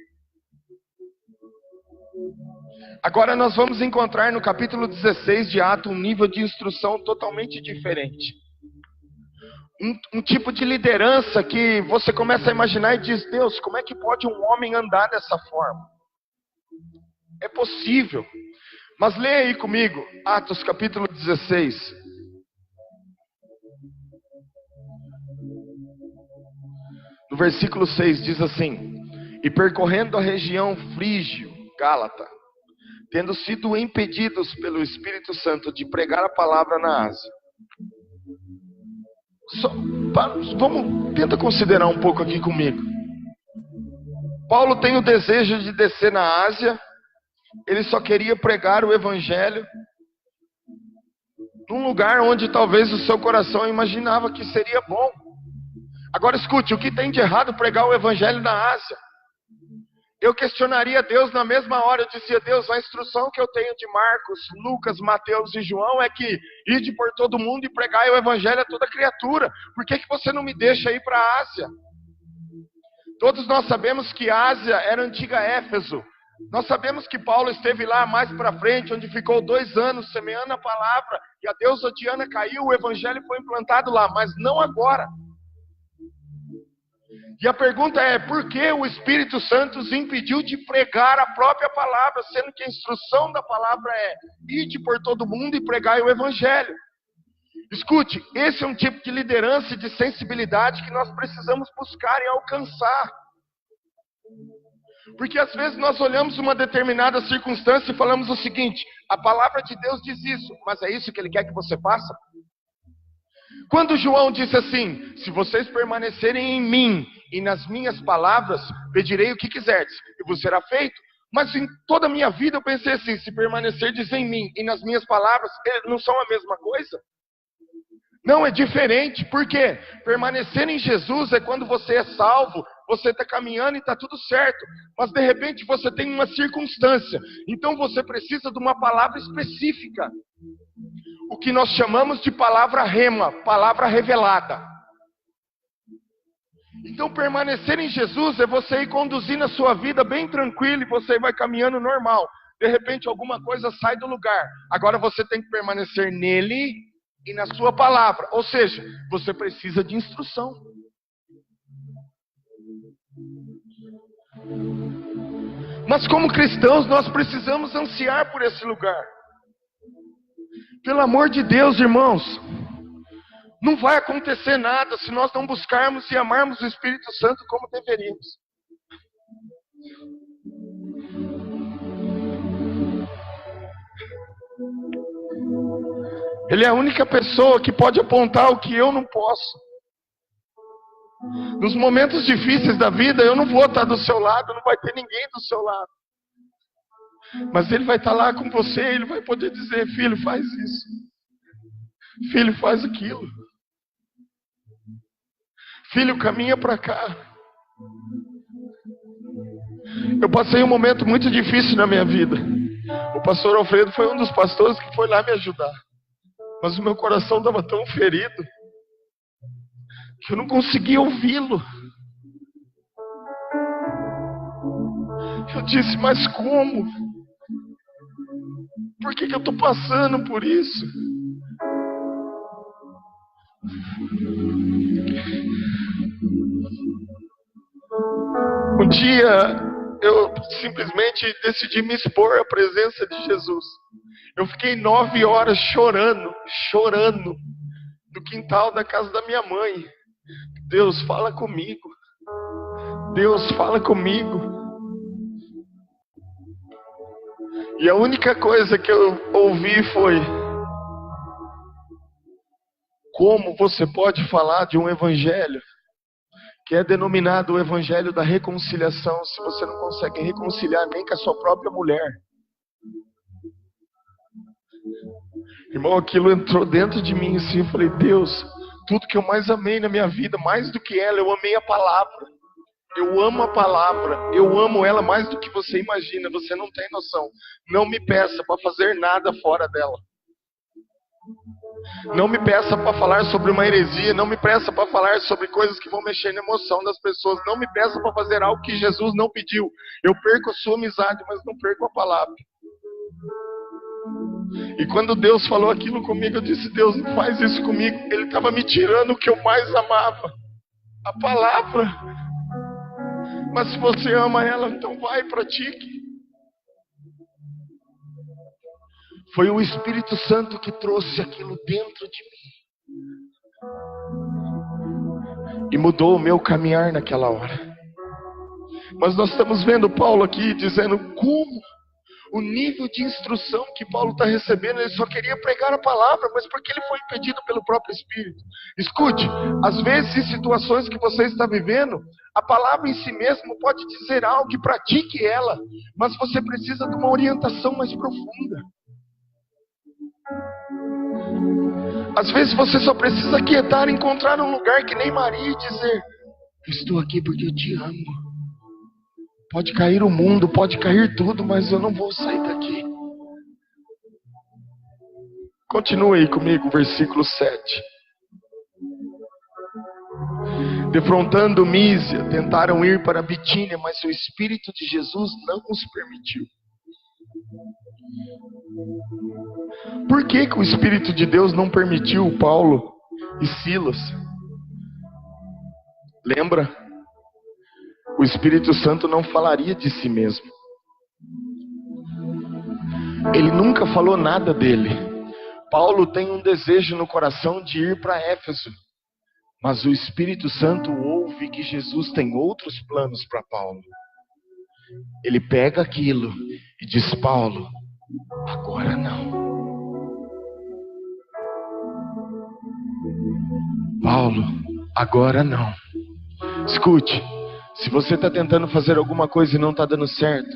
Agora nós vamos encontrar no capítulo 16 de Atos um nível de instrução totalmente diferente. Um tipo de liderança que você começa a imaginar e diz: Deus, como é que pode um homem andar dessa forma? É possível. Mas leia aí comigo, Atos capítulo 16. No versículo 6 diz assim: e percorrendo a região frígio, Gálata, tendo sido impedidos pelo Espírito Santo de pregar a palavra na Ásia. Tenta considerar um pouco aqui comigo. Paulo tem o desejo de descer na Ásia. Ele só queria pregar o evangelho num lugar onde talvez o seu coração imaginava que seria bom. Agora escute, o que tem de errado pregar o evangelho na Ásia? Eu questionaria Deus na mesma hora. Eu dizia: Deus, a instrução que eu tenho de Marcos, Lucas, Mateus e João é que ide por todo mundo e pregai o evangelho a toda criatura. Por que você não me deixa ir para a Ásia? Todos nós sabemos que a Ásia era a antiga Éfeso. Nós sabemos que Paulo esteve lá mais para frente, onde ficou 2 anos semeando a palavra, e a deusa Diana caiu, o evangelho foi implantado lá, mas não agora. E a pergunta é: por que o Espírito Santo os impediu de pregar a própria palavra, sendo que a instrução da palavra é: ide por todo mundo e pregai o evangelho? Escute, esse é um tipo de liderança e de sensibilidade que nós precisamos buscar e alcançar. Porque às vezes nós olhamos uma determinada circunstância e falamos o seguinte: a palavra de Deus diz isso, mas é isso que ele quer que você faça? Quando João disse assim: se vocês permanecerem em mim e nas minhas palavras, pedirei o que quiserdes e vos será feito. Mas em toda a minha vida eu pensei assim: se permanecerdes em mim e nas minhas palavras, não são a mesma coisa? Não, é diferente. Por quê? Permanecer em Jesus é quando você é salvo, você está caminhando e está tudo certo. Mas de repente você tem uma circunstância. Então você precisa de uma palavra específica. O que nós chamamos de palavra rema, palavra revelada. Então permanecer em Jesus é você ir conduzindo a sua vida bem tranquilo e você vai caminhando normal. De repente alguma coisa sai do lugar. Agora você tem que permanecer nele e na sua palavra. Ou seja, você precisa de instrução. Mas como cristãos nós precisamos ansiar por esse lugar. Pelo amor de Deus, irmãos, não vai acontecer nada se nós não buscarmos e amarmos o Espírito Santo como deveríamos. Ele é a única pessoa que pode apontar o que eu não posso. Nos momentos difíceis da vida, eu não vou estar do seu lado, não vai ter ninguém do seu lado. Mas Ele vai estar lá com você, Ele vai poder dizer: filho, faz isso. Filho, faz aquilo. Filho, caminha para cá. Eu passei um momento muito difícil na minha vida. O pastor Alfredo foi um dos pastores que foi lá me ajudar. Mas o meu coração estava tão ferido que eu não conseguia ouvi-lo. Eu disse: mas como? Por que eu estou passando por isso? Um dia eu simplesmente decidi me expor à presença de Jesus. Eu fiquei 9 horas chorando no quintal da casa da minha mãe. Deus, fala comigo. Deus, fala comigo. E a única coisa que eu ouvi foi: como você pode falar de um evangelho que é denominado o evangelho da reconciliação se você não consegue reconciliar nem com a sua própria mulher? Irmão, aquilo entrou dentro de mim assim. Eu falei: Deus, tudo que eu mais amei na minha vida, mais do que ela, eu amei a palavra. Eu amo a palavra, eu amo ela mais do que você imagina, você não tem noção. Não me peça para fazer nada fora dela. Não me peça para falar sobre uma heresia, não me peça para falar sobre coisas que vão mexer na emoção das pessoas, não me peça para fazer algo que Jesus não pediu. Eu perco a sua amizade, mas não perco a palavra. E quando Deus falou aquilo comigo, eu disse: Deus, não faz isso comigo. Ele estava me tirando o que eu mais amava, a palavra. Mas se você ama ela, então vai e pratique. Foi o Espírito Santo que trouxe aquilo dentro de mim e mudou o meu caminhar naquela hora. Mas nós estamos vendo Paulo aqui dizendo como o nível de instrução que Paulo está recebendo. Ele só queria pregar a palavra, mas porque ele foi impedido pelo próprio Espírito. Escute, às vezes em situações que você está vivendo, a palavra em si mesmo pode dizer algo, que pratique ela, mas você precisa de uma orientação mais profunda. Às vezes você só precisa quietar, encontrar um lugar que nem Maria e dizer: eu estou aqui porque eu te amo. Pode cair o mundo, pode cair tudo, mas eu não vou sair daqui. Continue aí comigo, versículo 7. Defrontando Mísia, tentaram ir para Bitínia, mas o Espírito de Jesus não os permitiu. Por que o Espírito de Deus não permitiu Paulo e Silas? Lembra? O Espírito Santo não falaria de si mesmo. Ele nunca falou nada dele. Paulo tem um desejo no coração de ir para Éfeso, mas o Espírito Santo ouve que Jesus tem outros planos para Paulo. Ele pega aquilo e diz: Paulo, agora não. Paulo, agora não. Escute, se você está tentando fazer alguma coisa e não está dando certo,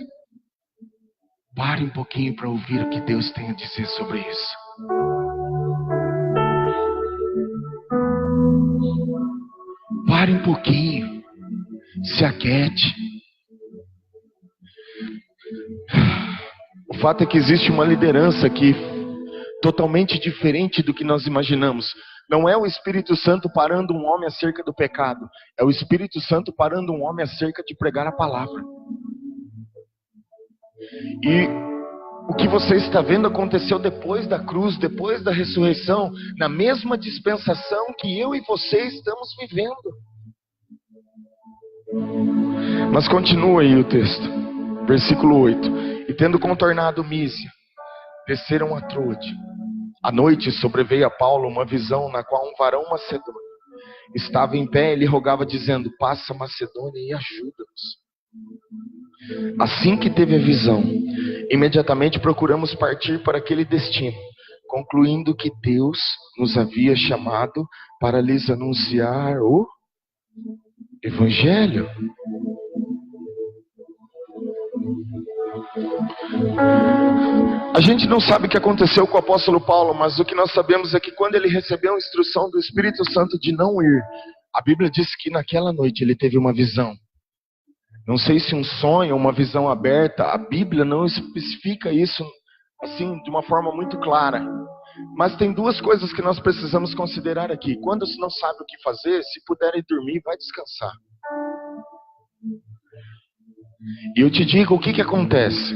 pare um pouquinho para ouvir o que Deus tem a dizer sobre isso. Pare um pouquinho, se aquiete. O fato é que existe uma liderança aqui totalmente diferente do que nós imaginamos. Não é o Espírito Santo parando um homem acerca do pecado. É o Espírito Santo parando um homem acerca de pregar a palavra. E o que você está vendo aconteceu depois da cruz, depois da ressurreição, na mesma dispensação que eu e você estamos vivendo. Mas continua aí o texto, versículo 8. E tendo contornado Mísia, desceram a Troade. À noite sobreveio a Paulo uma visão na qual um varão macedônio estava em pé e lhe rogava dizendo: passa Macedônia e ajuda-nos. Assim que teve a visão, imediatamente procuramos partir para aquele destino, concluindo que Deus nos havia chamado para lhes anunciar o Evangelho. A gente não sabe o que aconteceu com o apóstolo Paulo, mas o que nós sabemos é que quando ele recebeu a instrução do Espírito Santo de não ir, a Bíblia diz que naquela noite ele teve uma visão. Não sei se um sonho ou uma visão aberta, a Bíblia não especifica isso assim de uma forma muito clara. Mas tem duas coisas que nós precisamos considerar aqui. Quando você não sabe o que fazer, se puder ir dormir, vai descansar. E eu te digo o que acontece.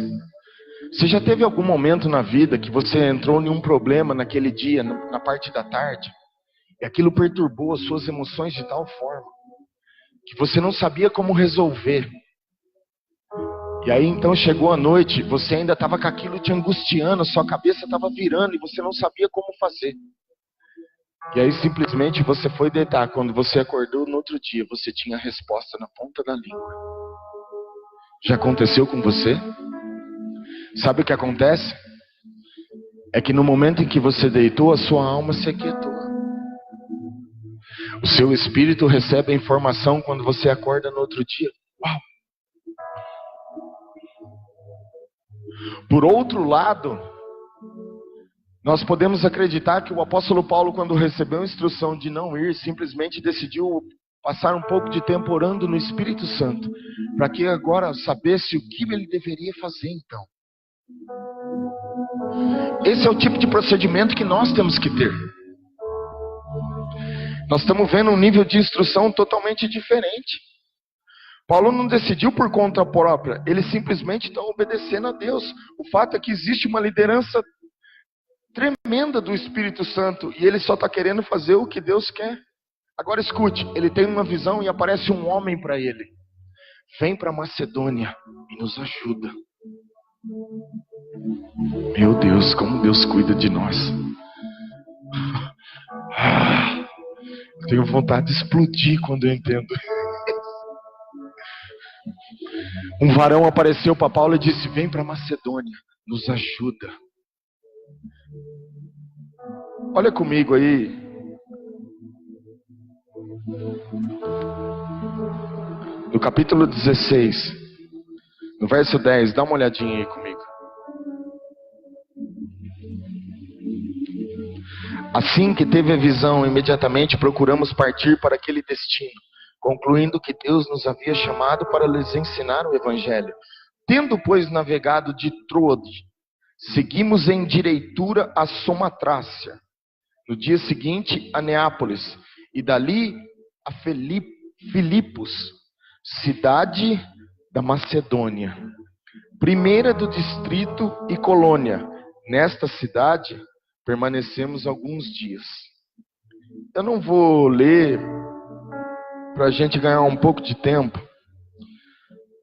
Você já teve algum momento na vida que você entrou em um problema naquele dia, na parte da tarde, e aquilo perturbou as suas emoções de tal forma que você não sabia como resolver? E aí então chegou a noite, você ainda estava com aquilo te angustiando, sua cabeça estava virando e você não sabia como fazer. E aí simplesmente você foi deitar. Quando você acordou no outro dia, você tinha a resposta na ponta da língua. Já aconteceu com você? Sabe o que acontece? É que no momento em que você deitou, a sua alma se aquietou. O seu espírito recebe a informação quando você acorda no outro dia. Uau! Por outro lado, nós podemos acreditar que o apóstolo Paulo, quando recebeu a instrução de não ir, simplesmente decidiu passar um pouco de tempo orando no Espírito Santo, para que agora sabesse o que ele deveria fazer então. Esse é o tipo de procedimento que nós temos que ter. Nós estamos vendo um nível de instrução totalmente diferente. Paulo não decidiu por conta própria, ele simplesmente está obedecendo a Deus. O fato é que existe uma liderança tremenda do Espírito Santo e ele só está querendo fazer o que Deus quer. Agora escute, ele tem uma visão e aparece um homem para ele. Vem para Macedônia e nos ajuda. Meu Deus, como Deus cuida de nós. Eu tenho vontade de explodir quando eu entendo. Um varão apareceu para Paulo e disse: vem para Macedônia, nos ajuda. Olha comigo aí. No capítulo 16, no verso 10, dá uma olhadinha aí comigo. Assim que teve a visão, imediatamente procuramos partir para aquele destino, concluindo que Deus nos havia chamado para lhes ensinar o Evangelho. Tendo, pois, navegado de Troade, seguimos em direitura a Samotracia. No dia seguinte, a Neápolis, e dali a Filipos, cidade da Macedônia, primeira do distrito e colônia. Nesta cidade permanecemos alguns dias. Eu não vou ler para a gente ganhar um pouco de tempo,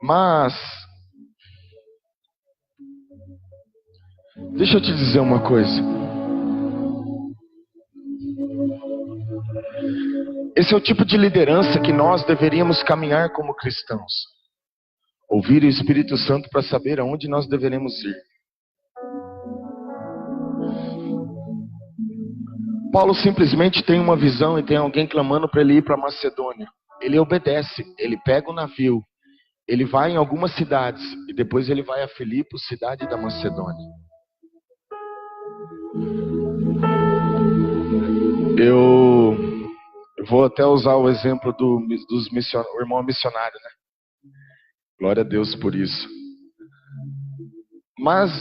mas deixa eu te dizer uma coisa. Esse é o tipo de liderança que nós deveríamos caminhar como cristãos. Ouvir o Espírito Santo para saber aonde nós deveremos ir. Paulo simplesmente tem uma visão e tem alguém clamando para ele ir para Macedônia. Ele obedece, ele pega o navio, ele vai em algumas cidades e depois ele vai a Filipos, cidade da Macedônia. Eu vou até usar o exemplo do irmão missionário, né? Glória a Deus por isso. Mas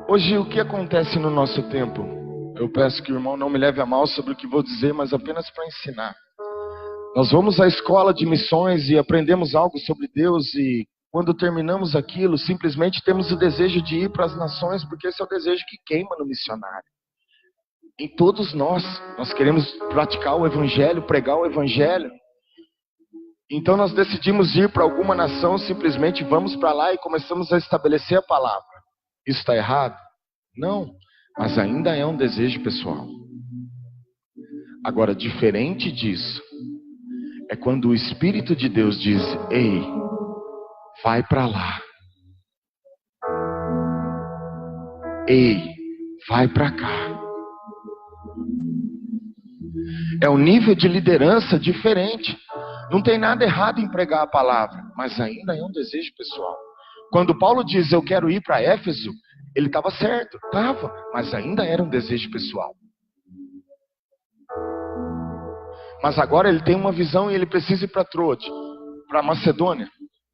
hoje o que acontece no nosso tempo? Eu peço que o irmão não me leve a mal sobre o que vou dizer, mas apenas para ensinar. Nós vamos à escola de missões e aprendemos algo sobre Deus, e quando terminamos aquilo, simplesmente temos o desejo de ir para as nações, porque esse é o desejo que queima no missionário. Em todos nós queremos praticar o evangelho, pregar o evangelho. Então nós decidimos ir para alguma nação, simplesmente vamos para lá e começamos a estabelecer a palavra. Isso está errado? Não, mas ainda é um desejo pessoal. Agora, diferente disso, é quando o Espírito de Deus diz: ei, vai para lá. Ei, vai para cá. É um nível de liderança diferente. Não tem nada errado em pregar a palavra, mas ainda é um desejo pessoal. Quando Paulo diz: eu quero ir para Éfeso, ele estava certo, estava, mas ainda era um desejo pessoal. Mas agora ele tem uma visão e ele precisa ir para Troade, para Macedônia.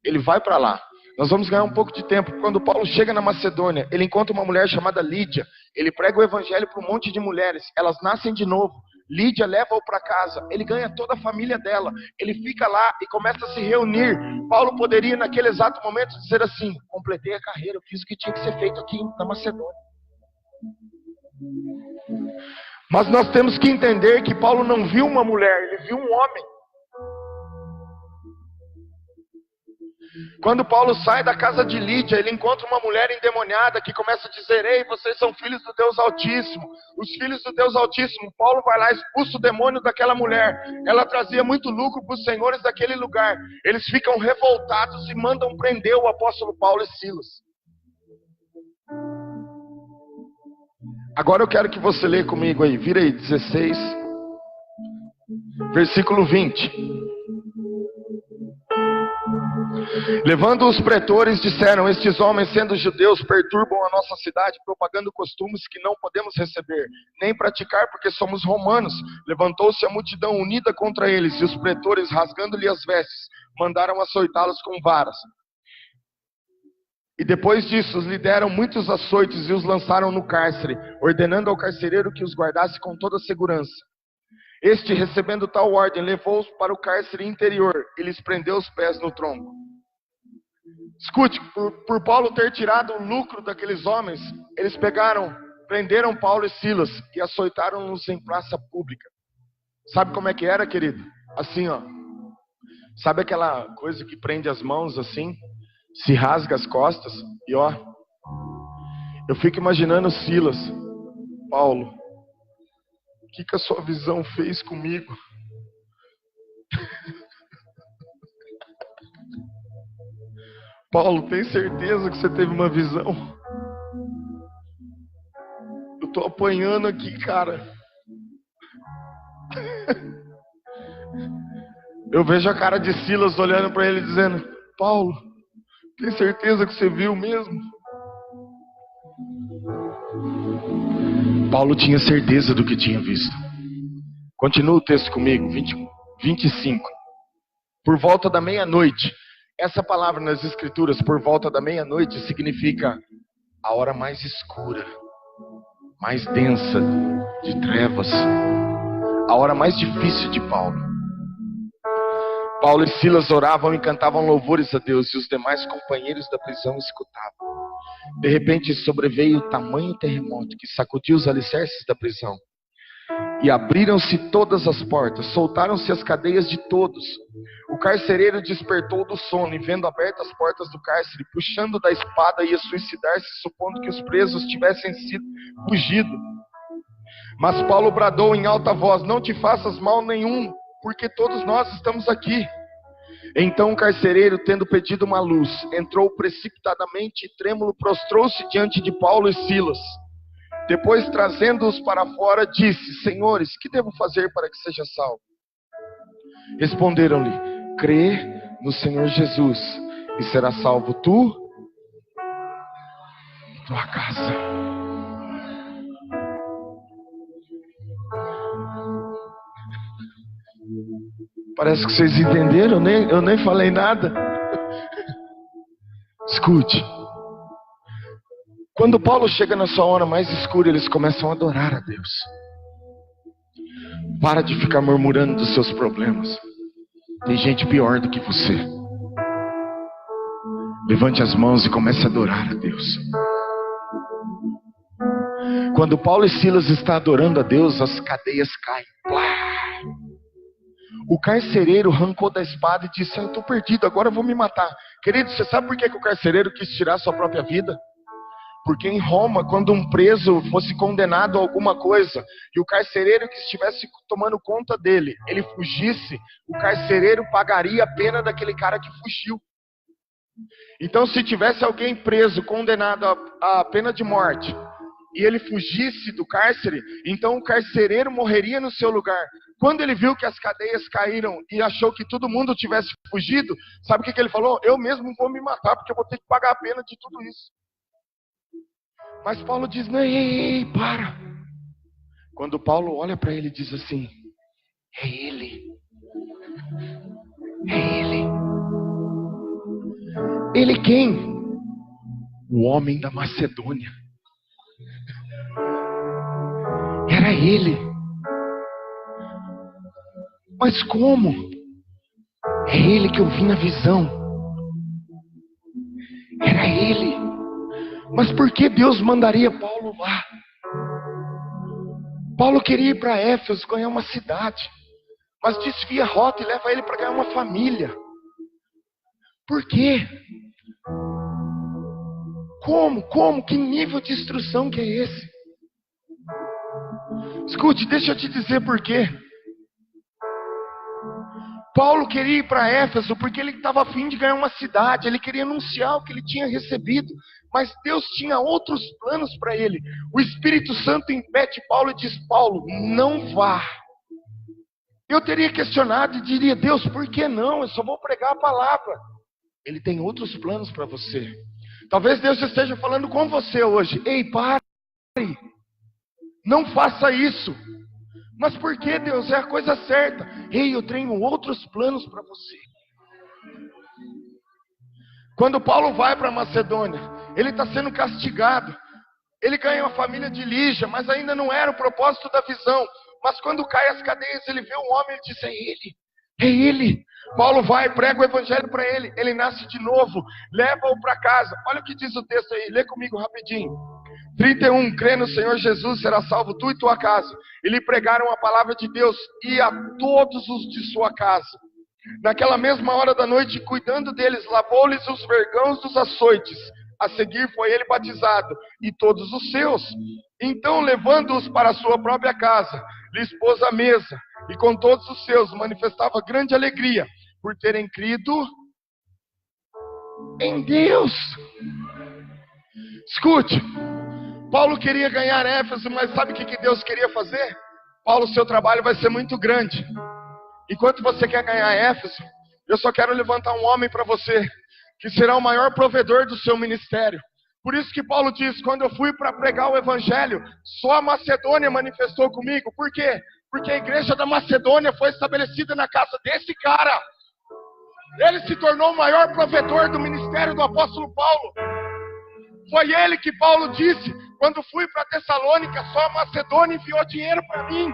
Ele vai para lá. Nós vamos ganhar um pouco de tempo. Quando Paulo chega na Macedônia, ele encontra uma mulher chamada Lídia. Ele prega o evangelho para um monte de mulheres. Elas nascem de novo. Lídia leva-o para casa. Ele ganha toda a família dela. Ele fica lá e começa a se reunir. Paulo poderia naquele exato momento dizer assim: completei a carreira, eu fiz o que tinha que ser feito aqui na Macedônia. Mas nós temos que entender que Paulo não viu uma mulher, ele viu um homem. Quando Paulo sai da casa de Lídia, ele encontra uma mulher endemoniada que começa a dizer: ei, vocês são filhos do Deus Altíssimo. Os filhos do Deus Altíssimo. Paulo vai lá e expulsa o demônio daquela mulher. Ela trazia muito lucro para os senhores daquele lugar. Eles ficam revoltados e mandam prender o apóstolo Paulo e Silas. Agora eu quero que você leia comigo aí. Vira aí, 16, versículo 20. Levando os pretores, disseram: estes homens, sendo judeus, perturbam a nossa cidade, propagando costumes que não podemos receber, nem praticar, porque somos romanos. Levantou-se a multidão unida contra eles, e os pretores, rasgando-lhe as vestes, mandaram açoitá-los com varas. E depois disso, lhe deram muitos açoites e os lançaram no cárcere, ordenando ao carcereiro que os guardasse com toda a segurança. Este, recebendo tal ordem, levou-os para o cárcere interior e lhes prendeu os pés no tronco. Escute, por Paulo ter tirado o lucro daqueles homens, eles prenderam Paulo e Silas e açoitaram-nos em praça pública. Sabe como é que era, querido? Assim, ó. Sabe aquela coisa que prende as mãos assim? Se rasga as costas e ó, eu fico imaginando Silas: Paulo, o que a sua visão fez comigo? Paulo, tem certeza que você teve uma visão? Eu tô apanhando aqui, cara. Eu vejo a cara de Silas olhando para ele dizendo: Paulo, tem certeza que você viu mesmo? Paulo tinha certeza do que tinha visto. Continua o texto comigo, 25. Por volta da meia-noite. Essa palavra nas escrituras, por volta da meia-noite, significa a hora mais escura, mais densa de trevas, a hora mais difícil de Paulo. Paulo e Silas oravam e cantavam louvores a Deus, e os demais companheiros da prisão escutavam. De repente sobreveio tamanho terremoto que sacudiu os alicerces da prisão. E abriram-se todas as portas, soltaram-se as cadeias de todos. O carcereiro despertou do sono e, vendo abertas as portas do cárcere, puxando da espada, ia suicidar-se, supondo que os presos tivessem sido fugido. Mas Paulo bradou em alta voz: não te faças mal nenhum, porque todos nós estamos aqui. Então o carcereiro, tendo pedido uma luz, entrou precipitadamente e trêmulo prostrou-se diante de Paulo e Silas. Depois, trazendo-os para fora, disse: senhores, que devo fazer para que seja salvo? Responderam-lhe: crê no Senhor Jesus e será salvo tu e tua casa. Parece que vocês entenderam, eu nem falei nada. Escute. Quando Paulo chega na sua hora mais escura, eles começam a adorar a Deus. Para de ficar murmurando dos seus problemas. Tem gente pior do que você. Levante as mãos e comece a adorar a Deus. Quando Paulo e Silas estão adorando a Deus, as cadeias caem. O carcereiro arrancou da espada e disse: eu estou perdido, agora eu vou me matar. Querido, você sabe por que o carcereiro quis tirar sua própria vida? Porque em Roma, quando um preso fosse condenado a alguma coisa, e o carcereiro que estivesse tomando conta dele, ele fugisse, o carcereiro pagaria a pena daquele cara que fugiu. Então, se tivesse alguém preso, condenado à pena de morte, e ele fugisse do cárcere, então o carcereiro morreria no seu lugar. Quando ele viu que as cadeias caíram e achou que todo mundo tivesse fugido, sabe o que ele falou? Eu mesmo vou me matar, porque eu vou ter que pagar a pena de tudo isso. Mas Paulo diz: não, ei, para. Quando Paulo olha para ele e diz assim: é ele. É ele. Ele quem? O homem da Macedônia. Era ele. Mas como? É ele que eu vi na visão. Era ele. Mas por que Deus mandaria Paulo lá? Paulo queria ir para Éfeso, ganhar uma cidade. Mas desvia a rota e leva ele para ganhar uma família. Por quê? Como? Que nível de instrução que é esse? Escute, deixa eu te dizer por quê. Paulo queria ir para Éfeso porque ele estava a fim de ganhar uma cidade. Ele queria anunciar o que ele tinha recebido. Mas Deus tinha outros planos para ele. O Espírito Santo impede Paulo e diz: Paulo, não vá. Eu teria questionado e diria: Deus, por que não? Eu só vou pregar a palavra. Ele tem outros planos para você. Talvez Deus esteja falando com você hoje: ei, pare. Não faça isso. Mas por que, Deus? É a coisa certa. Ei, eu tenho outros planos para você. Quando Paulo vai para Macedônia, ele está sendo castigado. Ele ganha uma família de Lígia, mas ainda não era o propósito da visão. Mas quando cai as cadeias, ele vê um homem e diz: é ele. É ele. Paulo vai, prega o evangelho para ele. Ele nasce de novo, leva-o para casa. Olha o que diz o texto aí, lê comigo rapidinho. 31, crê no Senhor Jesus, será salvo tu e tua casa. E lhe pregaram a palavra de Deus e a todos os de sua casa. Naquela mesma hora da noite, cuidando deles, lavou-lhes os vergões dos açoites. A seguir foi ele batizado, e todos os seus. Então, levando-os para a sua própria casa, lhes pôs a mesa, e com todos os seus manifestava grande alegria, por terem crido em Deus. Escute, Paulo queria ganhar Éfeso, mas sabe o que Deus queria fazer? Paulo, seu trabalho vai ser muito grande. Enquanto você quer ganhar Éfeso, eu só quero levantar um homem para você, que será o maior provedor do seu ministério. Por isso que Paulo diz: quando eu fui para pregar o evangelho, só a Macedônia manifestou comigo. Por quê? Porque a igreja da Macedônia foi estabelecida na casa desse cara. Ele se tornou o maior provedor do ministério do apóstolo Paulo. Foi ele que Paulo disse: quando fui para Tessalônica, só a Macedônia enviou dinheiro para mim.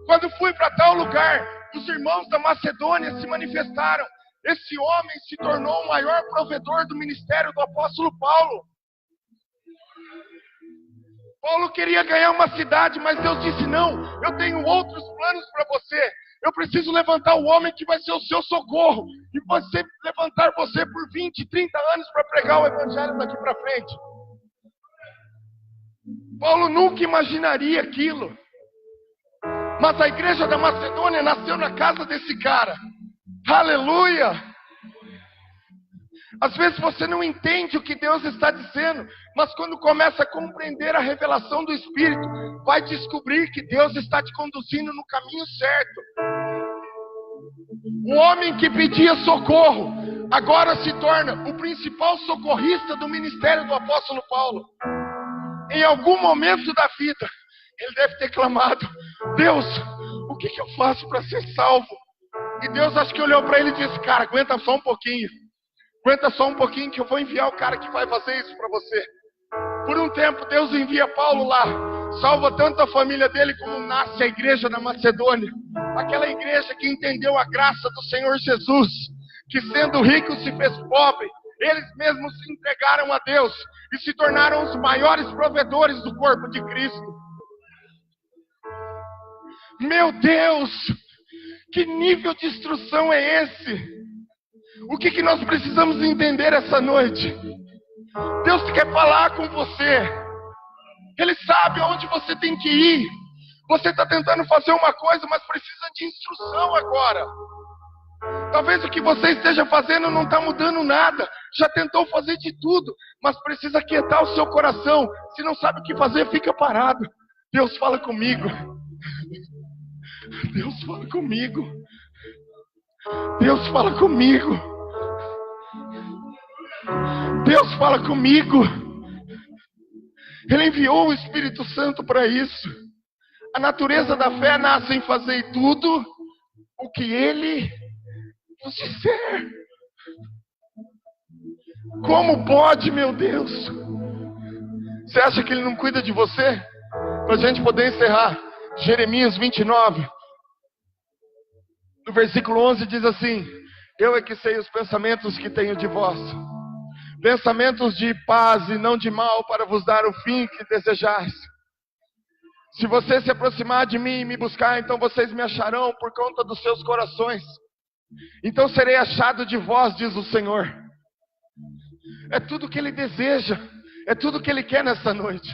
Quando fui para tal lugar, os irmãos da Macedônia se manifestaram. Esse homem se tornou o maior provedor do ministério do apóstolo Paulo. Paulo queria ganhar uma cidade, mas Deus disse: não, eu tenho outros planos para você. Eu preciso levantar o homem que vai ser o seu socorro. E você levantar você por 20, 30 anos para pregar o evangelho daqui para frente. Paulo nunca imaginaria aquilo. Mas a igreja da Macedônia nasceu na casa desse cara. Aleluia! Às vezes você não entende o que Deus está dizendo, mas quando começa a compreender a revelação do Espírito, vai descobrir que Deus está te conduzindo no caminho certo. O homem que pedia socorro, agora se torna o principal socorrista do ministério do apóstolo Paulo. Em algum momento da vida, ele deve ter clamado: Deus, o que eu faço para ser salvo? E Deus acho que olhou para ele e disse: cara, aguenta só um pouquinho. Aguenta só um pouquinho que eu vou enviar o cara que vai fazer isso para você. Por um tempo Deus envia Paulo lá, salva tanto a família dele como nasce a igreja da Macedônia. Aquela igreja que entendeu a graça do Senhor Jesus, que sendo rico se fez pobre. Eles mesmos se entregaram a Deus e se tornaram os maiores provedores do corpo de Cristo. Meu Deus, que nível de instrução é esse? O que nós precisamos entender essa noite? Deus quer falar com você. Ele sabe aonde você tem que ir. Você está tentando fazer uma coisa, mas precisa de instrução agora. Talvez o que você esteja fazendo não está mudando nada. Já tentou fazer de tudo, mas precisa quietar o seu coração. Se não sabe o que fazer, fica parado. Deus fala comigo. Deus fala comigo. Deus fala comigo. Deus fala comigo. Ele enviou o Espírito Santo para isso. A natureza da fé nasce em fazer tudo o que Ele nos disser. Como pode, meu Deus? Você acha que Ele não cuida de você? Para a gente poder encerrar, Jeremias 29, no versículo 11 diz assim: eu é que sei os pensamentos que tenho de vós, pensamentos de paz e não de mal, para vos dar o fim que desejais. Se você se aproximar de mim e me buscar, então vocês me acharão por conta dos seus corações. Então serei achado de vós, diz o Senhor. É tudo que Ele deseja, é tudo que Ele quer nessa noite.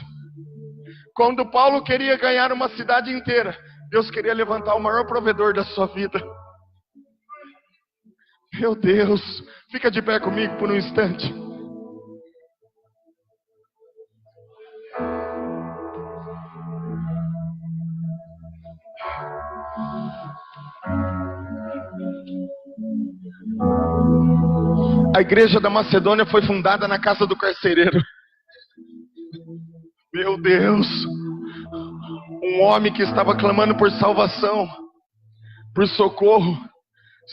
Quando Paulo queria ganhar uma cidade inteira, Deus queria levantar o maior provedor da sua vida. Meu Deus, fica de pé comigo por um instante. A igreja da Macedônia foi fundada na casa do carcereiro. Meu Deus, um homem que estava clamando por salvação, por socorro,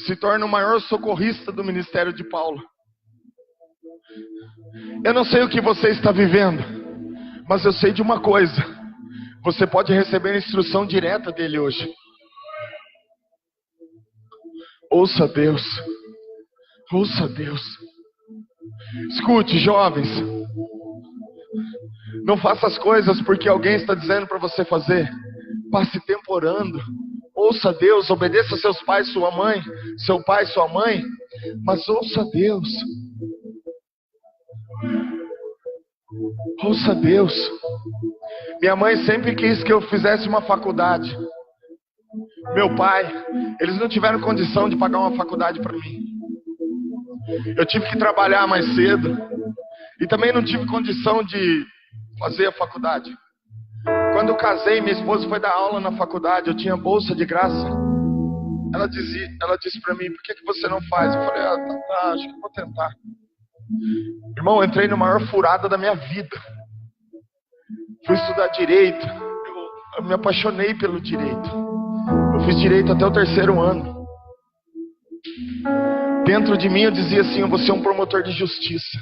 se torna o maior socorrista do ministério de Paulo. Eu não sei o que você está vivendo, mas eu sei de uma coisa: você pode receber a instrução direta dele hoje. Ouça Deus. Ouça Deus. Escute, jovens. Não faça as coisas porque alguém está dizendo para você fazer. Passe tempo orando. Ouça Deus, obedeça seus pais, sua mãe, seu pai, sua mãe, mas ouça Deus. Ouça Deus. Minha mãe sempre quis que eu fizesse uma faculdade. Meu pai, eles não tiveram condição de pagar uma faculdade para mim. Eu tive que trabalhar mais cedo e também não tive condição de fazer a faculdade. Quando eu casei, minha esposa foi dar aula na faculdade, eu tinha bolsa de graça. Ela disse para mim: por que você não faz? Eu falei: acho que vou tentar. Irmão, eu entrei na maior furada da minha vida. Fui estudar direito. Eu me apaixonei pelo direito. Eu fiz direito até o 3º ano. Dentro de mim eu dizia assim: eu vou ser um promotor de justiça.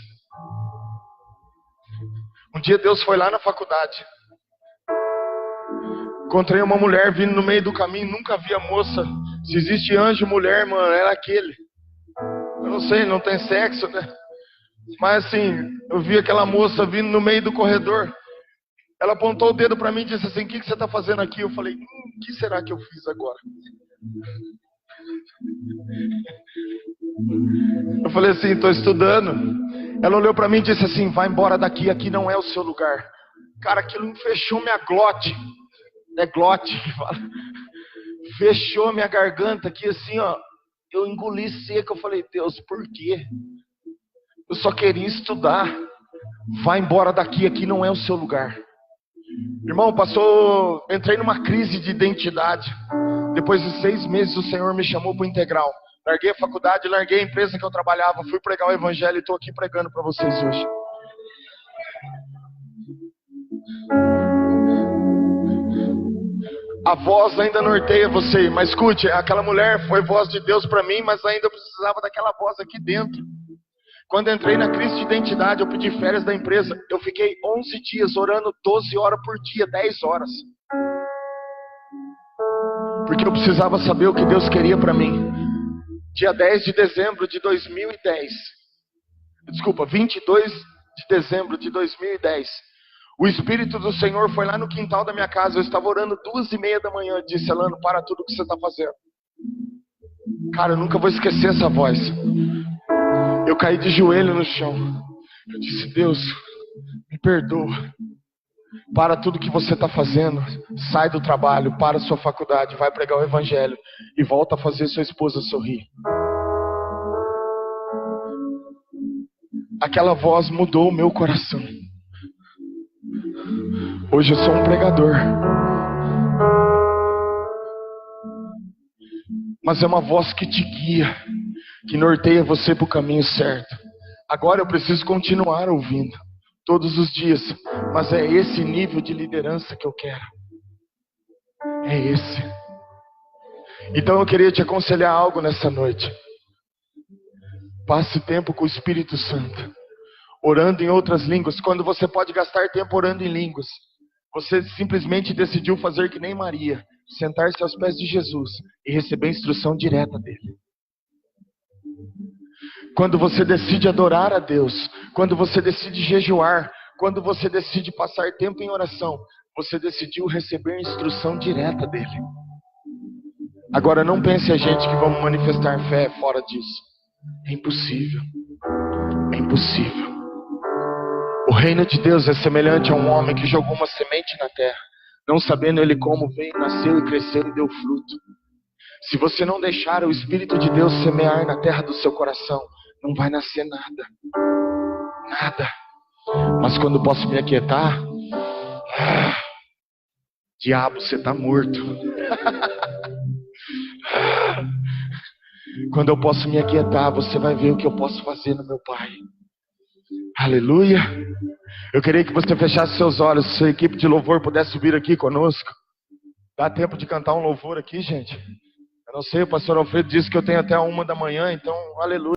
Um dia Deus foi lá na faculdade. Encontrei uma mulher vindo no meio do caminho. Nunca vi a moça. Se existe anjo, mulher, mano, era aquele. Eu não sei, não tem sexo, né? Mas assim, eu vi aquela moça vindo no meio do corredor. Ela apontou o dedo para mim e disse assim: o que você está fazendo aqui? Eu falei: o que será que eu fiz agora? Eu falei assim: estou estudando. Ela olhou para mim e disse assim: vai embora daqui, aqui não é o seu lugar. Cara, aquilo fechou minha glote. É glote que fala. Fechou minha garganta aqui assim, ó. Eu engoli seco. Eu falei: Deus, por quê? Eu só queria estudar. Vai embora daqui, aqui não é o seu lugar. Irmão, entrei numa crise de identidade. Depois de 6 meses o Senhor me chamou para o integral. Larguei a faculdade, larguei a empresa que eu trabalhava, fui pregar o evangelho e estou aqui pregando para vocês hoje. A voz ainda norteia você, mas escute, aquela mulher foi voz de Deus para mim, mas ainda eu precisava daquela voz aqui dentro. Quando entrei na crise de identidade, eu pedi férias da empresa. Eu fiquei 11 dias orando 12 horas por dia, 10 horas. Porque eu precisava saber o que Deus queria para mim. Dia 10 de dezembro de 2010. Desculpa, 22 de dezembro de 2010. O Espírito do Senhor foi lá no quintal da minha casa. Eu estava orando 2h30 da manhã. Disse: Elano, para tudo que você está fazendo. Cara, eu nunca vou esquecer essa voz. Eu caí de joelho no chão. Eu disse: Deus, me perdoa. Para tudo que você está fazendo. Sai do trabalho, para a sua faculdade, vai pregar o evangelho e volta a fazer sua esposa sorrir. Aquela voz mudou o meu coração. Hoje eu sou um pregador. Mas é uma voz que te guia, que norteia você para o caminho certo. Agora eu preciso continuar ouvindo todos os dias. Mas é esse nível de liderança que eu quero. É esse. Então eu queria te aconselhar algo nessa noite. Passe tempo com o Espírito Santo, orando em outras línguas. Quando você pode gastar tempo orando em línguas, você simplesmente decidiu fazer que nem Maria, sentar-se aos pés de Jesus e receber a instrução direta dele. Quando você decide adorar a Deus, quando você decide jejuar, quando você decide passar tempo em oração, você decidiu receber a instrução direta dele. Agora não pense a gente que vamos manifestar fé fora disso. É impossível. É impossível. O reino de Deus é semelhante a um homem que jogou uma semente na terra, não sabendo ele como veio, nasceu e cresceu e deu fruto. Se você não deixar o Espírito de Deus semear na terra do seu coração, não vai nascer nada. Nada. Mas quando posso me aquietar, diabo, você está morto. Quando eu posso me aquietar, você vai ver o que eu posso fazer no meu Pai. Aleluia. Eu queria que você fechasse seus olhos. Se a equipe de louvor pudesse subir aqui conosco. Dá tempo de cantar um louvor aqui, gente? Eu não sei, o pastor Alfredo disse que eu tenho até 1 da manhã, então aleluia.